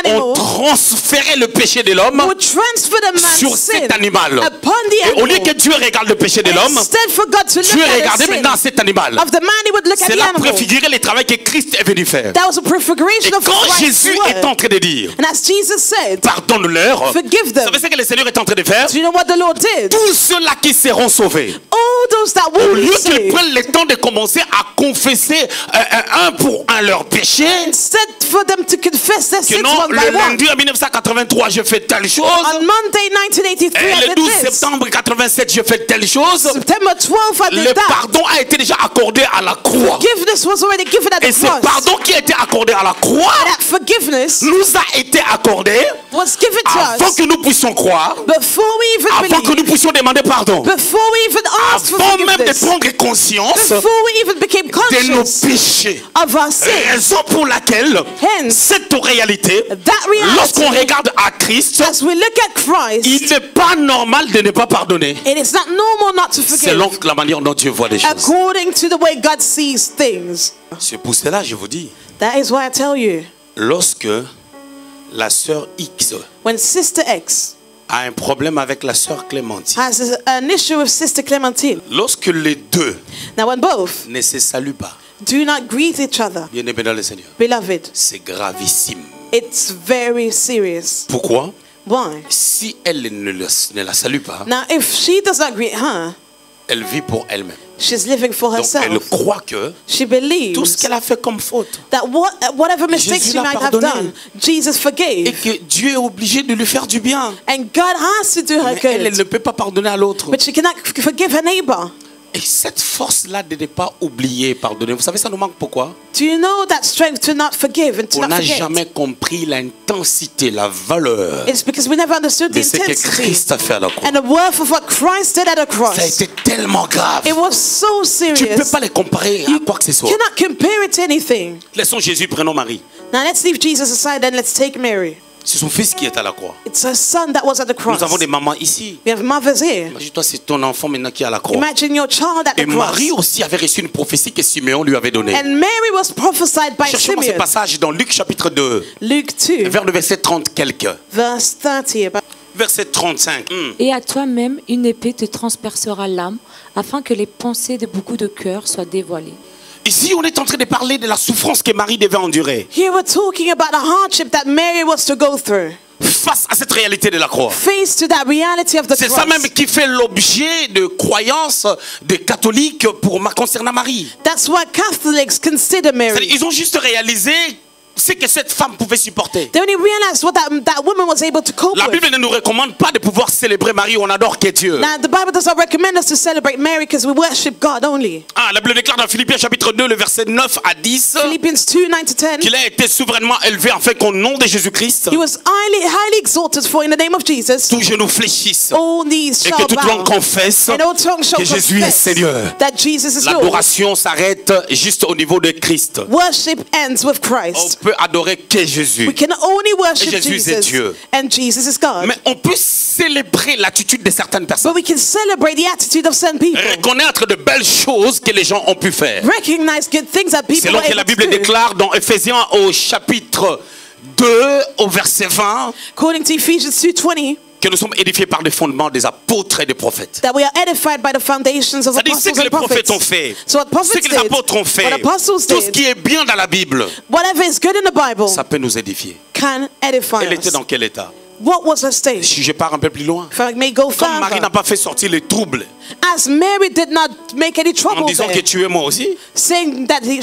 animal on transférait le péché de l'homme would transfer the sur man's sin cet animal. upon the Et au lieu animal. que Dieu regarde le péché de l'homme, Instead for God to Dieu look at regardait the sin maintenant cet animal. of the man, he would look at the Cela animal. préfigurait le travail que Christ est venu faire. That was a prefiguration Et of quand Christ's Jésus est word. en train de dire, And as Jesus said, pardonne-leur, forgive vous them. savez ce que le Seigneur est en train de faire? Do you know what the Lord did? Tous ceux-là qui seront sauvés, All those that au will lieu be qu'ils saved, prennent le temps de commencer à confesser un pour un leur péché, instead for them to confess their que sins non, one by le one. lundi en 1983, je fais telle chose, On Monday 1983, et I le did 12 this. septembre 87, je fais telle chose. September 12, I did Le that. pardon a été déjà accordé à la croix. Forgiveness was already given at Et the ce cross. pardon qui a été accordé à la croix And that forgiveness nous a été accordé was given to avant us que nous puissions croire, before we even avant que nous believed, puissions demander pardon, before we even asked for avant même de forgiveness, prendre conscience before we even became de nos conscious péchés. of our sin. Raison pour laquelle Hence, cette réalité, that lorsqu'on reality, regarde à Christ, as we look at Christ, il n'est pas normal de ne pas pardonner it is not normal not to forgive selon la manière dont Dieu voit les choses. according to the way God sees things. C'est pour cela, je vous dis, That is why I tell you, lorsque la sœur X when Sister X a un problème avec la sœur Clémentine, has an issue with Sister Clementine, lorsque les deux now when both ne se saluent pas, do not greet each other, bien aimé dans le Seigneur, beloved, c'est gravissime. it's very serious. Pourquoi? Why? Si elle ne la salue pas, Now, if she does not greet her, elle vit pour elle-même. she's living for Donc elle herself. croit que She tout ce believes qu'elle a fait comme faute that whatever mistakes Jésus she l'a might have pardonné. done, Jesus et forgave. que Dieu est obligé de lui faire du bien. And God has to do her Mais elle ne good. peut pas pardonner à l'autre. But she cannot forgive her neighbor. Et cette force-là de ne pas oublier, pardonner, vous savez, ça nous manque pourquoi? Do you know that strength to not forgive and to On not n'a forget? jamais compris l'intensité, la valeur It's because we never understood the de ce que intensity Christ a fait à la croix. and the worth of what Christ did at the Ça a cross. été tellement grave. It was so Tu ne peux serious. pas les comparer à quoi que ce soit. Cannot compare it to anything. Laissons Jésus, prenons Marie. Now let's leave Jesus aside and let's take Mary. C'est son fils qui est à la croix. It's her son that was at the cross. Nous avons des mamans ici. We have mothers here. Imagine-toi, c'est ton enfant maintenant qui est à la croix. Imagine your child at Et the cross. Marie aussi avait reçu une prophétie que Siméon lui avait donnée. And Mary was prophesied by Cherchons ce Simeon. passage dans Luc chapitre 2, Luke 2, vers le verset 30 quelques. verse 30. About Verset 35. Et à toi-même, une épée te transpercera l'âme, afin que les pensées de beaucoup de cœurs soient dévoilées. Ici, on est en train de parler de la souffrance que Marie devait endurer Here we're talking about the hardship that Mary was to go through. face à cette réalité de la croix. Face to that reality of the C'est ça cross. même qui fait l'objet de croyances des catholiques concernant Marie. That's why Catholics consider C'est-à-dire, Mary. ils ont juste réalisé ce que cette femme pouvait supporter. They only realized what that woman was able to cope La with. Bible ne nous recommande pas de pouvoir célébrer Marie, on adore que Dieu. Now, the Bible does not recommend us to celebrate Mary because we worship God only. Ah, la Bible déclare dans Philippiens chapitre 2, le verset 9 à 10, Philippians 2, 9 to 10. qu'il a été souverainement élevé afin qu'au nom de Jésus-Christ, He was highly exalted for in the name of Jesus. tout genou fléchisse All knees et shall que toute langue bow. confesse And all tongues shall que Jésus est confess Seigneur. that Jesus is Lord. L'adoration s'arrête juste au niveau de Christ. Worship ends with Christ. Peu peut adorer que Jésus. We can only worship Et Jésus est Jesus. Dieu. And Jesus is God. Mais on peut célébrer l'attitude de certaines personnes. But we can celebrate the attitude of some people. Reconnaître de belles choses que les gens ont pu faire. Recognize good things that people Selon are que la able to Bible do. déclare dans Éphésiens au chapitre 2 au verset 20 According to Ephesians 2:20, que nous sommes édifiés par des fondements des apôtres et des prophètes. that we are edified by the foundations of C'est-à-dire ce apostles que les and prophets. prophètes ont fait, So what ce prophets que les did, apôtres ont fait, what apostles tout ce did, qui est bien dans la Bible, whatever is good in the Bible ça peut nous édifier. can edify Elle était us. dans quel état? What was her state? Si je pars un peu plus loin. If I may go Comme Marie n'a further, pas fait sortir les troubles as Mary did not make any en trouble disant que there, tu es moi aussi, saying that he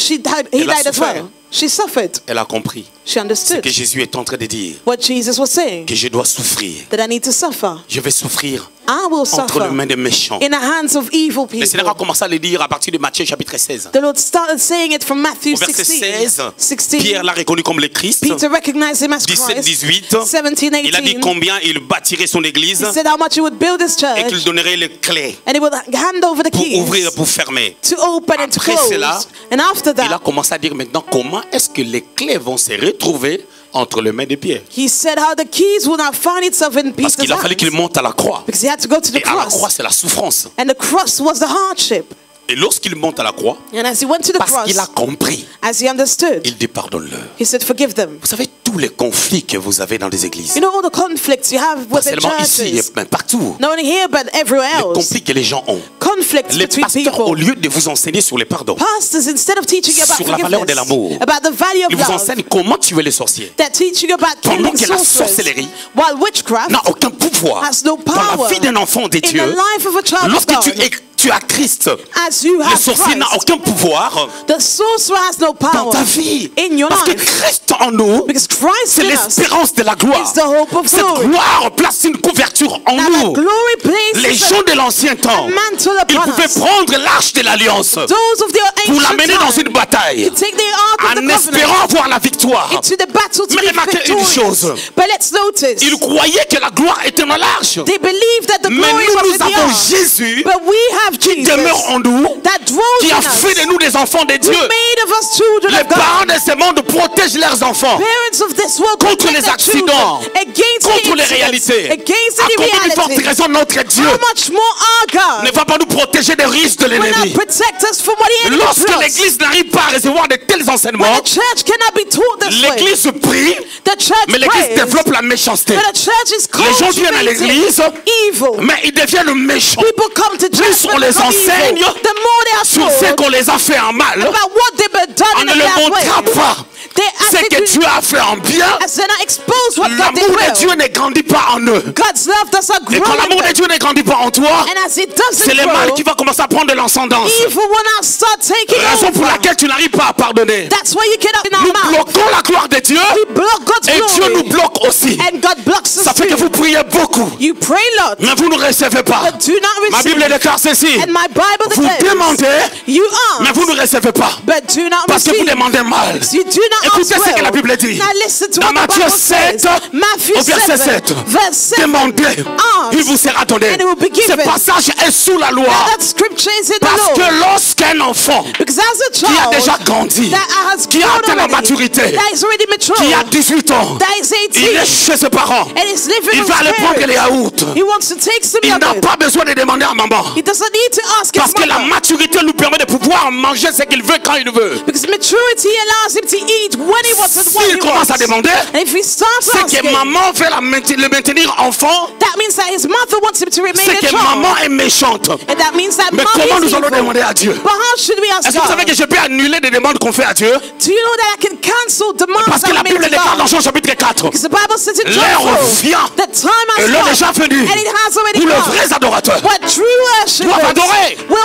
Elle a died as souffert. well. She suffered. elle a compris She ce understood que Jésus est en train de dire, what Jesus was saying, que je dois souffrir. that I need to suffer. Je vais souffrir I will entre les suffer mains des méchants. in the hands of evil Le Seigneur a people. commencé à le dire à partir de Matthieu chapitre 16. The Lord started saying it from Matthew Au verset 16, 16. Pierre l'a reconnu comme le Christ. Peter recognized him as 17, Christ. 18, 17, il a dit 18. combien il bâtirait son église He said how much he would build his et qu'il church, donnerait les clés and he would hand over the pour keys ouvrir et pour fermer. to open and to Après close. cela, And after Il a that, commencé à dire maintenant comment est-ce que les clés vont se retrouver entre les mains de Pierre. he said how the keys will now find itself in Parce Peter's qu'il a fallu qu'il hands. monte à la croix. Because he had to go to the Et à la croix, cross. c'est la souffrance. And the cross was the hardship. Et lorsqu'il monte à la croix, And as he went to the parce cross, qu'il a compris, as he understood, il dit pardonne-leur. he said, forgive them. Vous savez tous les conflits que vous avez dans des églises. You know all the conflicts you have Pas within seulement ici, churches. mais partout. Not only here, but everywhere Les else. conflits que les gens ont. Conflicts Les between pasteurs, au people. lieu de vous enseigner sur les pardons, Pastors, instead of teaching you about sur la valeur de forgiveness, l'amour, about the value ils of vous love, enseignent comment tuer les sorciers. they're teaching you about Pendant killing que la sorcerers, sorcellerie while witchcraft n'a aucun pouvoir has no dans la power vie d'un enfant de in Dieu. the life of a child of Lorsque God. tu as Christ, As you le have sorcier n'a Christ, aucun pouvoir the sorcerer has no dans power ta vie. in your Parce que life. Christ en nous, Because Christ c'est in us l'espérance de la gloire. is the hope of Cette glory. gloire place une couverture en Now that nous. glory Les places gens de l'ancien temps, mantle ils upon pouvaient us. prendre l'arche de l'alliance Those of the pour ancient l'amener dans une time bataille to take the ark of en the covenant espérant avoir la victoire. into the battle to Mais be remarquez une victorious. chose. But let's notice, Ils croyaient que la gloire était dans l'arche. they believe that the Mais glory nous, was nous in the avons ark. Jésus But we have qui Jesus demeure en nous, that dwells qui in a us, fait de nous des enfants de who Dieu. made of us children Les of God. parents de ce monde protègent leurs enfants Parents of this world contre protect les their accidents, children against contre the les incidents, réalités. against À any combien de fortes reality. raisons notre Dieu How much more our ne God va pas nous protéger des risques de will l'ennemi? not protect us from what the enemy Lorsque plots. l'église n'arrive pas à recevoir de tels When enseignements, the church cannot be taught this way, l'église prie, the church mais l'église prays, développe la méchanceté. but the church is Les gens viennent à cultivating l'église, evil. mais ils deviennent méchants People come to Plus church on but les become enseigne evil. The more they are sur ce told qu'on les a fait en mal. about what they've been done On in ne a le bad way, montrera pas. they Ce actually que Dieu a fait en bien, as they not expose what God did l'amour de well. Dieu ne grandit pas en eux. God's love does not Et grow quand in l'amour de them. Dieu ne grandit pas en toi, And as it doesn't c'est le mal grow, qui va commencer à prendre de l'ascendance. evil will not start taking Raison pour over. laquelle tu n'arrives pas à pardonner. That's why you cannot in Nous our mouth. bloquons la gloire de Dieu We block God's et Dieu glory. nous bloque aussi. And God blocks Ça us fait que too. vous priez beaucoup, You pray, Lord, mais vous ne recevez pas. but do not Ma receive. Bible déclare ceci. And my Bible Vous declares, demandez, you mais ask, vous ne recevez pas. but do not Parce que vous receive. demandez mal. You do not Écoutez ask ce que la well. Bible dit. Now listen to Dans what the Matthieu Bible 7, says. Matthew au verset 7, 7. verse 7. Demandez, Ask, il vous sera donné. and it will be Ce given. passage est sous la loi. That scripture is in Parce the law. que lorsqu'un enfant Because as a qui a child déjà grandi, that has qui a grown atteint la already, maturité, that is already mature, qui a 18 ans, that is il 18, est chez ses parents, and is living il with va aller his prendre les parents, yaourts. he wants to take some Il n'a yogurt. pas besoin de demander à maman. He doesn't need to ask Parce his que la mother. maturité nous permet de pouvoir manger ce qu'il veut quand il veut. Because maturity allows him to eat when he wants and what S'il he commence wants. à demander, And if he starts c'est que asking, maman veut le maintenir enfant, that means that his mother wants him to remain c'est a que child. maman est méchante. And that means that Mais mom comment is nous allons evil. demander à Dieu? But how should we ask Est-ce que vous savez God? que je peux annuler des demandes qu'on fait à Dieu? Do you know that I can cancel demands Parce que that la are made Bible to déclare dans God? Jean chapitre 4. Because the Bible says in L'heure John 4, vient the time et has l'heure come, est déjà venue and it has already où les come, vrais adorateurs, when true doivent worshippers adorer. will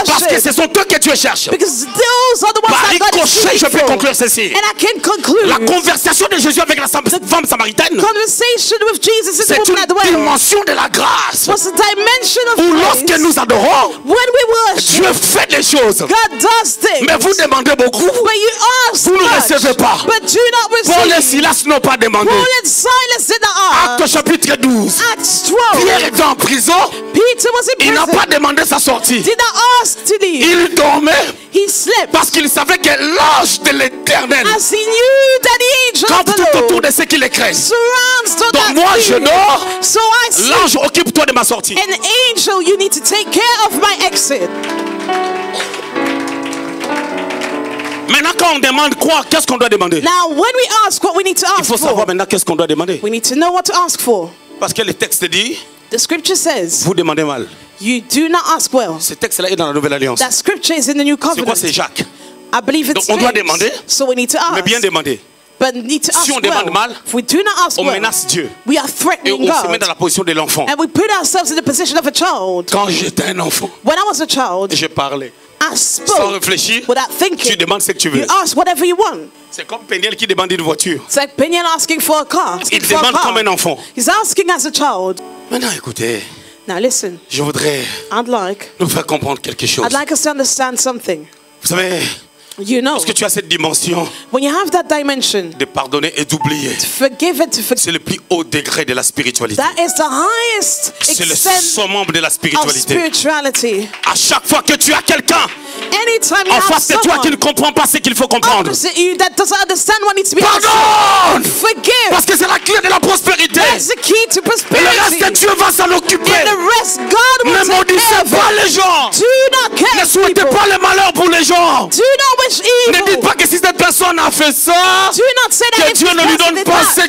parce que worship. ce sont eux que Dieu cherche. Because those are the ones Par that God is ricochet, je seeking peux for. conclure ceci. And I can conclude. La conversation de Jésus avec la femme samaritaine, Conversation with Jesus and the c'est woman at the une well dimension de la grâce. was a dimension of Où grace. lorsque nous adorons, When we worship, Dieu fait des choses. God does things. Mais vous demandez beaucoup, But you ask vous ne much, recevez pas. but do not Paul et receive. Silas n'ont pas demandé. Paul and Silas did not Acte ask. chapitre 12. Acts 12. Pierre était en prison, Peter was in il n'a prison. pas demandé sa sortie. Did not ask to leave. Il dormait He slept. parce qu'il savait que l'ange de l'Éternel As he knew that the angel Quand of the tout autour Lord de ceux qui les craignent. surrounds to Donc that moi je fear. dors, So I say, l'ange occupe-toi de ma sortie. an angel, you need to take care of my exit. Maintenant quand on demande quoi, qu'est-ce qu'on doit demander? Now, when we ask what we need to Il ask faut savoir for, maintenant qu'est-ce qu'on doit demander. we need to know what to ask for. Parce que le texte dit, The scripture says, vous demandez mal. you do not ask well. Ce texte-là est dans la Nouvelle Alliance. That scripture is in the New C'est quoi? Covenant. C'est Jacques. I believe it's Donc, on doit James. demander, So we need to Mais ask. bien demander. But need to ask Si on well. demande mal, If we do not ask on well, menace Dieu. we are Et threatening on se met God. dans la position de l'enfant. And we put ourselves in the position of a child. Quand j'étais un enfant, When I was a child, je parlais. I Sans spoke réfléchir, without tu thinking. demandes ce que tu veux. You ask whatever you want. C'est comme Peniel qui demande une voiture. It's like Pinion asking for a car. Il Asking for a demande car. comme un enfant. He's asking as a child. Maintenant écoutez, Now listen, je voudrais I'd like nous faire comprendre quelque chose. us to understand something. Vous savez, You know, lorsque tu as cette dimension when you have that dimension, de pardonner et d'oublier, forgive and to forgive, c'est le plus haut degré de la spiritualité. that is the highest C'est le extent summum de la of spiritualité. spirituality. À chaque fois que tu as quelqu'un Anytime you en have face de toi qui ne someone comprend pas ce qu'il faut comprendre, opposite you that doesn't understand what needs to be answered, pardonne! forgive. Parce que c'est la clé de la prospérité. That's the key to Et le reste, prosperity. Dieu va s'en occuper. And the rest, God will Ne take care maudissez of pas it. les gens. Do not Ne care souhaitez people. pas le malheur pour les gens. Do not wish Ne dites evil. pas que si cette personne a fait ça, Do not say that que if Dieu this ne lui person donne did pas that, ce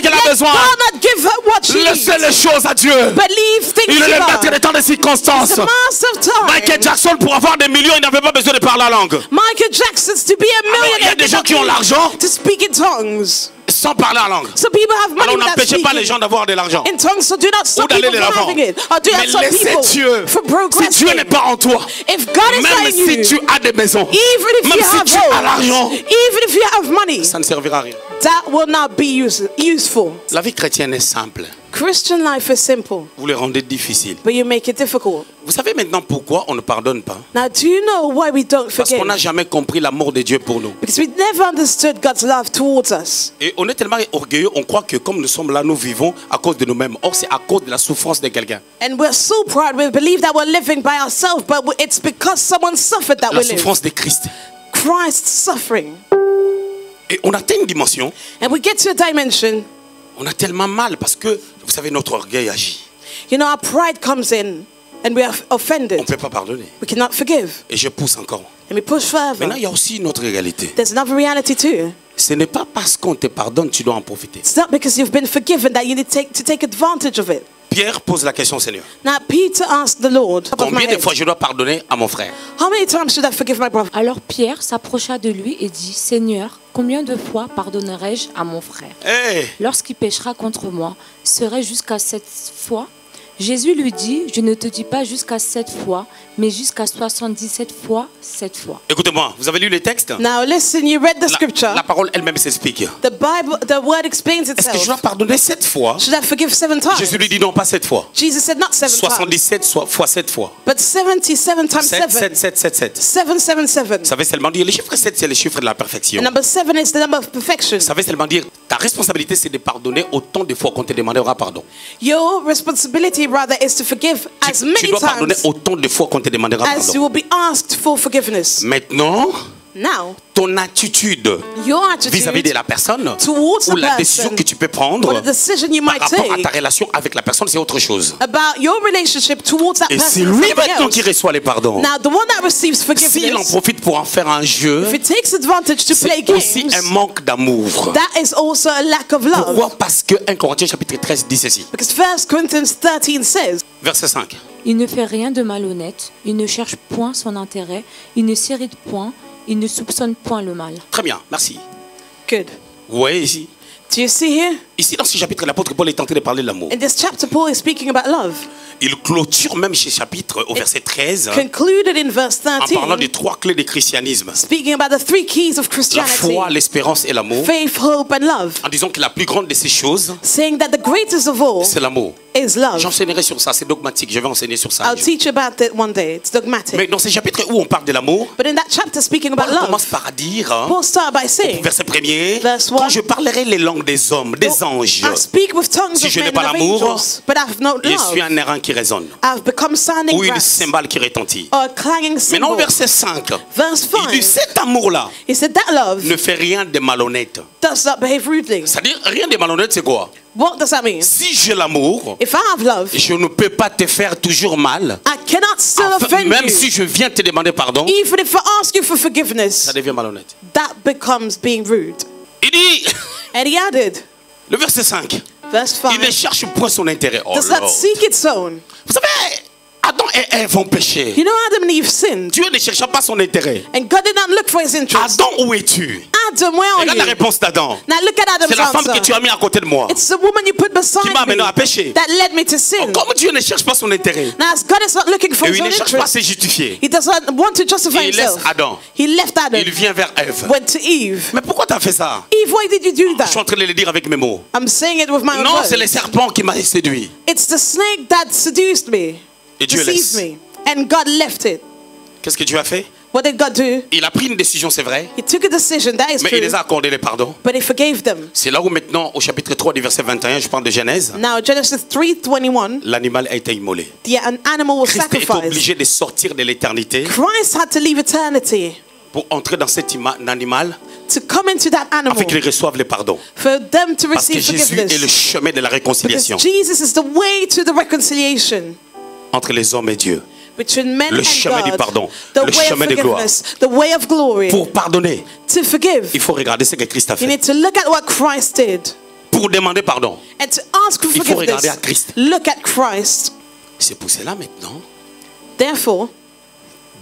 qu'elle a let besoin. God not give her what she needs. Laissez les choses à Dieu. But leave things Il to est le maître God. des temps des circonstances. The master of time. Michael Jackson, pour avoir des millions, il n'avait pas besoin de parler la langue. Michael Jackson's to be a Alors, il y a millionaire. des did gens not qui ont need l'argent to speak in tongues. sans parler la langue. So people have money Alors without n'empêchez pas les speaking gens d'avoir de l'argent. in tongues. So do not Ou stop d'aller people de from l'avant. having it. Or do Mais not stop laissez people Dieu. from Si progressing. Dieu n'est pas en toi, If God is même not in si you, tu as des maisons, even if même you si have tu as l'argent, hope, even if you have money, ça ne servira à rien. that will not be useful. La vie chrétienne est simple. Christian life is simple, Vous le rendez difficile. but you make it difficult. Vous savez maintenant pourquoi on ne pardonne pas? Now, do you know why we don't Parce qu'on forgive? n'a jamais compris l'amour de Dieu pour nous. Because we never understood God's love towards us. Et on est tellement orgueilleux, on croit que comme nous sommes là, nous vivons à cause de nous-mêmes. Or, c'est à cause de la souffrance de quelqu'un. And we're so proud, we believe that we're living by ourselves, but it's because someone suffered that La we live. souffrance de Christ. Christ's suffering. Et on atteint une dimension, And we get to a dimension, on a tellement mal parce que, vous savez, notre orgueil agit. you know, our pride comes in and we are On offended. ne peut pas pardonner. We cannot forgive. Et je pousse encore. And we push further. Maintenant, il y a aussi une autre réalité. There's another reality too. Ce n'est pas parce qu'on te pardonne, tu dois en profiter. It's not because you've been forgiven that you need to take advantage of it. Pierre pose la question au Seigneur. Now, Peter asked the Lord, top of my Combien de head, fois je dois pardonner à mon frère? how many times should I forgive my brother? Alors Pierre s'approcha de lui et dit, Seigneur, combien de fois pardonnerai-je à mon frère Hey, lorsqu'il péchera contre moi? Serait jusqu'à 7 fois? Jésus lui dit, je ne te dis pas jusqu'à 7 fois, mais jusqu'à 77 fois 7 fois. écoutez-moi, vous avez lu les textes? Now, listen, you read the scripture. La parole elle-même s'explique. The Bible, the word explains Est-ce que je itself. dois pardonner 7 fois? Should I forgive 7 times? Jésus lui dit non, pas 7 fois. Jesus said not 7 times, 77 fois 7 fois. but 77 times 7, 7. 7, 7, 7, 7. 777. Ça veut seulement dire, le chiffre 7, c'est le chiffre de la perfection. And number 7 is the number of perfection. Ça veut seulement dire, ta responsabilité, c'est de pardonner autant de fois qu'on te demandera pardon. Your responsibility, rather, is to forgive as Tu many dois pardonner times autant de fois qu'on te demandera as you pardon. will be asked for forgiveness. Maintenant, Now, ton attitude your vis-à-vis de attitude la personne towards ou a la décision person que tu peux prendre or the decision you par might rapport à ta take relation avec la personne, c'est autre chose. about your relationship towards that Et c'est person is lui something maintenant qui else. reçoit les pardons. Now, the one that receives S'il en forgiveness, profite pour en faire un jeu, if it takes advantage to play c'est aussi games, un manque d'amour. that is also a lack of love. Pourquoi? Parce que 1 Corinthiens chapitre 13 dit ceci. Because 1 Corinthians 13 says, Verset 5. Il ne fait rien de malhonnête, il ne cherche point son intérêt, il ne s'irrite point, il ne soupçonne point le mal. Très bien, merci. good. Vous voyez ici? Do you see here? Ici, dans ce chapitre, l'apôtre Paul est en train de parler de l'amour. In this chapter, Paul is speaking about love. Il clôture même ce chapitre au verset 13 Concluded in verse en parlant 13, des 3 clés du christianisme. speaking about the 3 keys of La Christianity: foi, l'espérance et l'amour. faith, hope, and love. En disant que la plus grande de ces choses, Saying that the greatest of all c'est l'amour. is love. J'enseignerai sur ça, c'est dogmatique. Je vais enseigner sur ça. I'll teach you about it one day. It's dogmatic. Mais dans ces chapitres où on parle de l'amour, But in that chapter speaking about Paul commence love, par dire, hein, Paul started by saying, verset 1er, Verse quand 1, je parlerai les langues des hommes, des anges, I speak with tongues si of je n'ai men pas and of l'amour, angels, but I have no je suis love. un airain qui résonne, I've become sounding ou une brass cymbale qui retentit. or a clanging Maintenant, au cymbal. verset 5, Verse il dit, 5, cet amour-là he said that love ne fait rien de malhonnête. does not behave rudely. C'est-à-dire, rien de malhonnête, c'est quoi? What does that mean? Si j'ai l'amour, If I have love, je ne peux pas te faire toujours mal. I cannot still Enfin, offend même you. si je viens te demander pardon, Even if I ask you for forgiveness, ça devient malhonnête. that becomes being rude. Il dit, And he added, le verset 5, verse il ne 5, cherche point son intérêt. Oh does not Lord. seek its own. Vous savez, Adam et Ève ont péché. You know, Adam and Eve sinned, Dieu ne chercha pas son intérêt. and God did not look for his interest. Adam, où es-tu? Adam, where are Regarde la you? réponse d'Adam. Now look at C'est Adam's la femme que answer. tu as mis à côté de moi. It's the woman you put beside Qui m'a me amené à pécher. that led me to sin. Comme Dieu ne cherche pas son intérêt, Now, as God is not looking for et his il own ne cherche pas à interest, se justifier, he does not want to justify il laisse himself. Adam. He left Adam, Il vient vers Ève. went to Eve. Mais pourquoi tu as fait ça? Eve, why did you do Je suis that? en train de le dire avec mes mots. I'm saying it with my own Non, words. c'est le serpent qui m'a séduit. It's the snake that seduced me, Et Dieu laisse. deceived me, and God left it. Qu'est-ce que Dieu a fait? What did God do? Il a pris une décision, c'est vrai, He took a decision, that is mais true, il les a accordé les pardons. but he forgave them. C'est là où maintenant, au chapitre 3 du verset 21, je parle de Genèse, Now, Genesis 3:21, l'animal a été immolé. an animal was Christ est sacrificed. obligé de sortir de l'éternité Christ had to leave eternity pour entrer dans cet animal to come into that animal afin qu'il reçoive les pardons. for them to Parce que receive Jésus est le forgiveness. chemin de la réconciliation Because Jesus is the way to the reconciliation entre les hommes et Dieu. between men Le and chemin du God. pardon, The le way of chemin de gloire. forgiveness, the way of glory. Pour pardonner, To forgive, il faut regarder ce que Christ a you fait. need to look at what Christ did. Pour demander pardon, And to ask for il faut regarder à forgiveness, Christ. look at Christ. C'est pour cela maintenant, Therefore,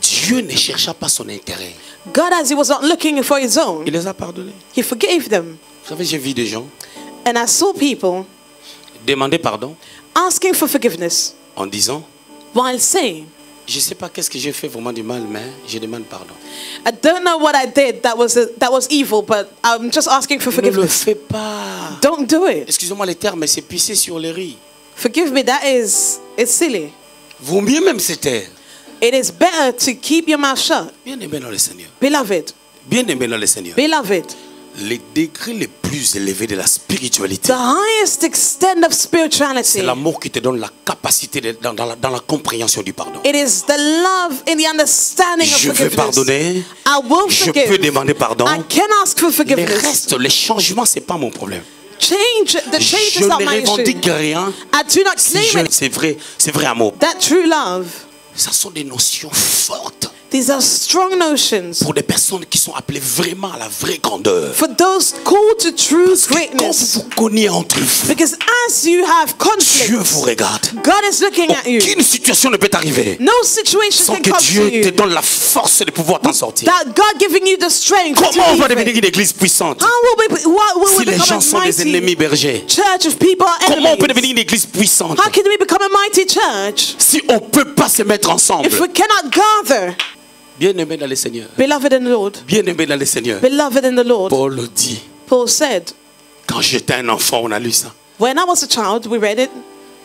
Dieu ne chercha pas son intérêt. God, as he was not looking for his own, Il les a pardonnés. he forgave them. Vous savez, j'ai vu des gens And I saw people demander pardon asking for forgiveness en disant, while saying, je ne sais pas qu'est-ce que j'ai fait vraiment du mal, mais je demande pardon. I don't know what I did that was evil, but I'm just asking for Ne le forgiveness. fais pas. Don't do it. Excusez-moi les termes, mais c'est pisser sur les riz. Forgive me, it's silly. Vaut mieux même se taire. It is better to keep your mouth shut. Bien aimé dans le Seigneur. Beloved, Bien aimé dans le Seigneur. beloved, Les degrés les plus élevés de la spiritualité, the highest extent of spirituality, c'est l'amour qui te donne la capacité dans la compréhension du pardon. it is the love in the understanding of Je veux forgiveness. pardonner. I will Je peux forgive. demander pardon. I can ask for Les forgiveness. restes, les changements, c'est pas mon problème. The change Je is not ne my issue. revendique rien. I do not Si claim it. c'est vrai amour. That true love. Ça sont des notions fortes These are strong notions pour des personnes qui sont appelées vraiment à la vraie grandeur. for those called to true Parce que quand greatness. vous cognez entre vous, Because as you have Dieu vous conflict, regarde. God is looking at you. Aucune situation ne peut arriver No situation sans can que come to Dieu te you donne la force de pouvoir t'en sortir. that God giving you the strength to Comment on va leave devenir it. une église puissante How will si we les become gens a sont des ennemis mighty bergers? church if people are Comment on peut enemies? devenir une église puissante How can we become a mighty church si on ne peut pas se mettre ensemble? if we cannot gather? Bien-aimé dans le Seigneur. Beloved in the Lord, Bien-aimé dans le Seigneur. beloved in the Lord, Paul dit, Paul said, quand j'étais un enfant, on a lu ça. when I was a child, we read it,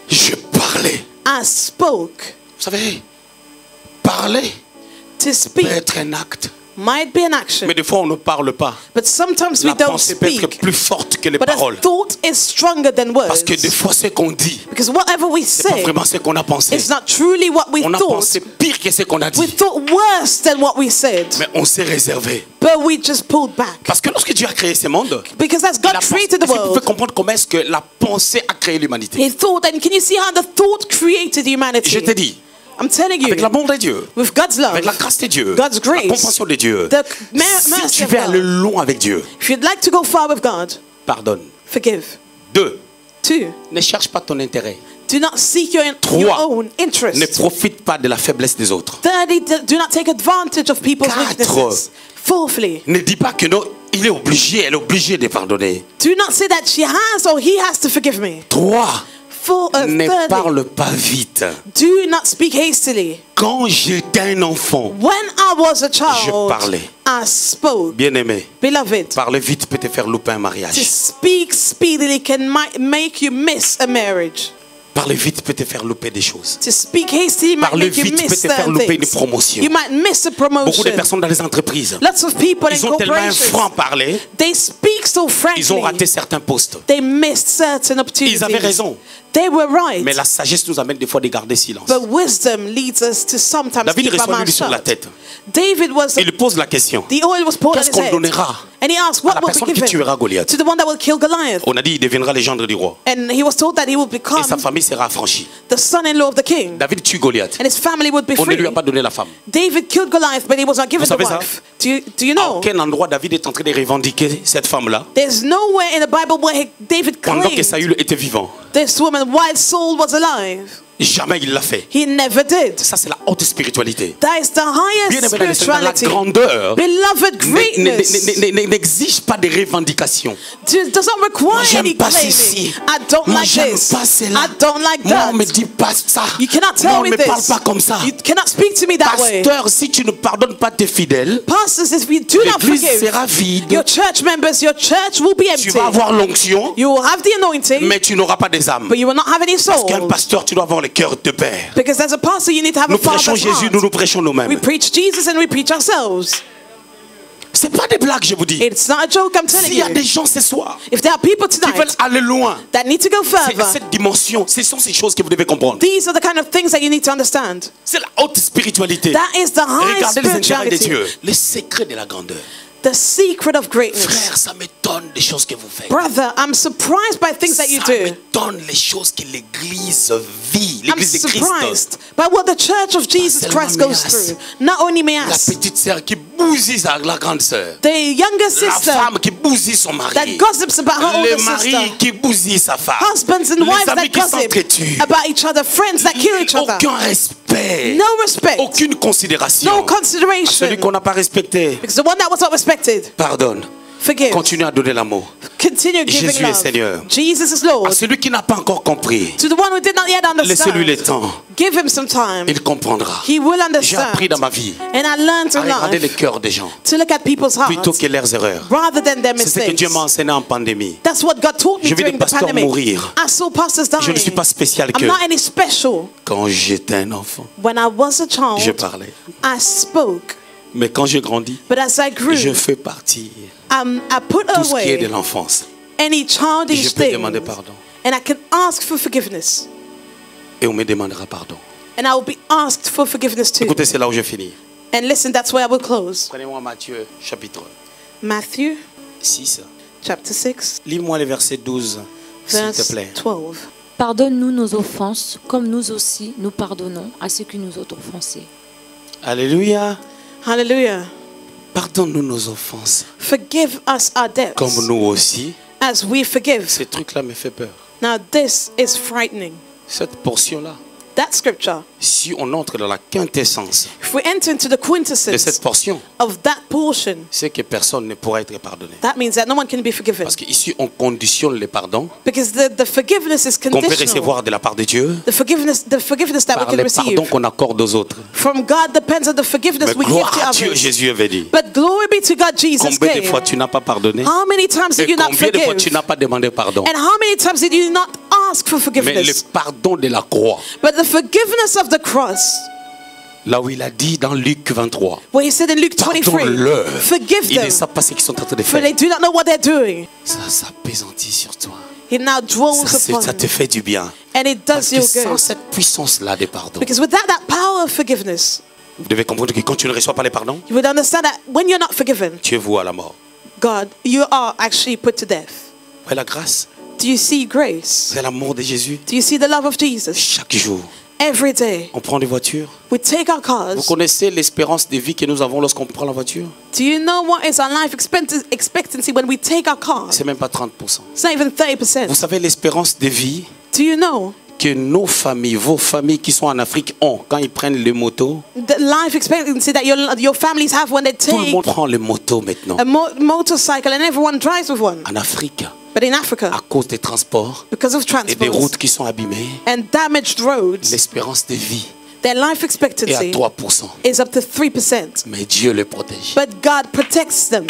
Je parlais. I spoke. Vous savez, parler To peut speak être un acte. might be an action, Mais des fois, on ne parle pas. but sometimes we La don't pensée peut être speak. plus forte que les But a paroles. thought is stronger than Parce que words. des fois, ce qu'on dit, Because whatever we c'est pas say vraiment ce qu'on a pensé. is not truly what we On a thought. pensé pire que ce qu'on a We dit. thought worse than what we said, Mais on s'est réservé. but we just pulled back. Parce que lorsque Dieu a créé ce monde, Because as God created the est-ce que vous pouvez world, comprendre comment est-ce que la pensée a créé l'humanité? He thought, and can you see how the thought created humanity? Je te dis, I'm telling you, avec l'amour de Dieu, with God's love, avec la grâce de Dieu, God's grace, la compassion de Dieu, the si mercy tu of veux aller God, loin avec Dieu, if you'd like to go far with God, pardonne. forgive. 2. 2, Ne cherche pas ton intérêt. do not seek your Trois, own interest. Ne profite pas de la faiblesse des autres. 30, do not take advantage of people's Quatre. weaknesses. Fourthly, Ne dis pas que non, il est obligé, elle est obligée de pardonner. do not say that she has or he has to forgive me. 3. Ne Thirdly, parle pas vite. do not speak hastily. Quand j'étais un enfant, When I was a child, parlais. I spoke. bien-aimé, Beloved, parler vite peut te faire louper un to mariage. speak speedily can make you miss a marriage. Parler vite peut te faire louper des choses. To speak hastily might Parler make you vite peut miss te faire certain louper une things. promotion. You might miss a Beaucoup de promotion. personnes dans les entreprises, Lots of people in ils ont tellement un corporations, franc-parler, they speak so ils ont raté frankly, certains postes. they missed certain opportunities. Ils avaient raison. They were right. Mais la sagesse nous amène des fois de garder silence. But wisdom leads us to sometimes David keep our reçoit mouth l'huile sur la shut. tête. David was, Il pose la question. the oil was poured on Qu'est-ce his qu'on head. donnera And he asked, à la what will personne be qui tuera given Goliath? to the one that will kill Goliath? On a dit il deviendra le gendre du roi. And he was told that he would Et become sa famille sera affranchie. the son-in-law of the king. David tue Goliath. And his family would be On ne lui free. a pas donné la femme. David killed Goliath, but he was not given Vous the savez ça? wife. Do you À know? aucun endroit David est en train de revendiquer cette femme-là There's nowhere in the Bible where David pendant que claimed Saül était vivant. this woman while Saul was alive. Jamais il l'a fait. He never did. Ça, c'est la haute spiritualité. That is the Bien highest aimé dans le Seigneur, la spirituality. grandeur Beloved greatness n'exige pas de revendications. does not require Moi, j'aime any pas claiming. ceci. I don't Moi, like j'aime this. pas cela. I don't like Moi, that. on me dit pas ça. You cannot tell Moi, on me me parle this. pas comme ça. You cannot speak to me that way. Pasteur, si tu ne pardonnes pas tes fidèles, Pastors, if you do not l'église forgive sera vide. your church members, your church will be Tu empty. vas avoir l'onction, You will have the anointing, mais tu n'auras pas des âmes. but you will not have any Parce qu'un soul. pasteur, tu dois avoir le cœur de père. Because as a pastor, you need to have Nous a prêchons father's Jésus, heart. nous prêchons We nous-mêmes. preach Jesus and we preach ourselves. C'est pas des blagues, je vous dis. It's not a joke, I'm telling S'il y a des you. gens ce soir If there are people qui veulent tonight aller loin, that need to go c'est further, cette dimension, ce sont ces choses que vous devez comprendre. these are the kind of things that you need to understand. C'est la haute spiritualité. That is the high Regardez les intérêts de spirituality. Dieu. Les secrets de la grandeur. The secret of greatness. Frère, ça m'étonne des choses que vous faites. Brother, I'm surprised by things that you Ça do. m'étonne les choses que l'Église vit, I'm l'Église de Christ. surprised by what the Church of Jesus seulement Christ goes Méas. through. Not only La Méas, petite sœur qui bousille la grande sœur. the younger La sister femme qui bousille son that mari. gossips about her Le older mari sister. qui bousille sa femme. Husbands and Les wives amis that qui gossip s'entretuent. about each other. Friends that kill each other. Aucun respect. No respect. Aucune considération. No À consideration. celui qu'on n'a pas respecté. Because the one that was not respected, Pardonne. forgive. Continue à donner l'amour. Continue giving Jésus est love. Seigneur. Jesus is Lord. À celui qui n'a pas encore compris, To the one who did not yet laissez-lui le understand, temps. give him some time. Il comprendra. He will J'ai appris understand. dans ma vie And I learned à in regarder les life cœurs des gens to look at people's plutôt hearts que leurs erreurs. rather than their C'est ce que mistakes. Dieu m'a enseigné en pandémie. That's what God taught me Je vis des during the pasteurs pandemic. mourir. I saw pastors Je ne suis dying. pas spécial que I'm not any special. quand j'étais un enfant, When I was a je child, parlais. I spoke. Mais quand j'ai grandi, But as I grew, je fais partie I put tout ce qui est de away l'enfance. any Et childish je peux demander things. pardon. And I can ask for forgiveness. Et on me demandera pardon. And I will be asked for forgiveness too. Écoutez, c'est là où je finis. And listen, that's where I will close. Prenez-moi Matthieu, chapitre Matthew 6. chapter 6, Lis-moi le verset 12, s'il te verse plaît. 12. Pardonne-nous nos offenses, comme nous aussi nous pardonnons à ceux qui nous ont offensés. Alléluia. Hallelujah. Pardonne-nous nos offenses. Forgive us our debts Comme nous aussi. as we forgive. Ce truc-là me fait peur. Now this is frightening. Cette portion-là, That scripture, si on entre dans la quintessence if we enter into the de quintessence cette portion, of that portion, c'est que personne ne pourra être pardonné. that means that no one can be forgiven. Parce qu'ici, on conditionne le pardon Because the forgiveness is qu'on peut conditional. recevoir de la part de Dieu The forgiveness that par we can le pardon receive qu'on accorde aux autres. from God depends on the forgiveness Mais we give gloire à to Dieu, others. Jésus avait dit. But glory be to God, Jesus Combien de came. fois tu n'as pas pardonné? How many times did Et you not combien de fois tu forgive? n'as pas demandé pardon? And how many times did you not ask for Mais le forgiveness? pardon de la croix, But the forgiveness of the cross, là où il a dit dans Luc 23, where he said in Luke 23, pardonne-leur. forgive Ils ne them, savent pas ce qu'ils sont en train de for they faire. do not know what they're doing. Ça s'apaisantit sur toi. He now dwells upon Ça te you, fait du bien. and it Parce does que you sans good. cette puissance-là de pardon, Because without that power of forgiveness, vous devez comprendre que quand tu ne reçois pas les pardons, you would understand that when you're not forgiven, tu es voué à la mort. God, you are actually put to death. Ouais, la grâce, Do you see grace? c'est l'amour de Jésus. Do you see the love of Jesus? Chaque jour, Every day, on prend des voitures. we take our Vous cars. connaissez l'espérance de vie que nous avons lorsqu'on prend la voiture? Do you know what is our life expectancy when we take our cars? C'est même pas 30%. It's not even 30%. Vous savez l'espérance de vie Do you know que nos familles, vos familles qui sont en Afrique ont quand ils prennent les motos? the life expectancy that your families have when they Tout le take monde prend les motos maintenant. a motorcycle and everyone drives with one? En Afrique, But in Africa, à cause des transports because of et des transport routes qui sont abîmées, and damaged roads, l'espérance de vie their life est à expectancy 3%. is up to 3%. Mais Dieu les protège. But God protects them.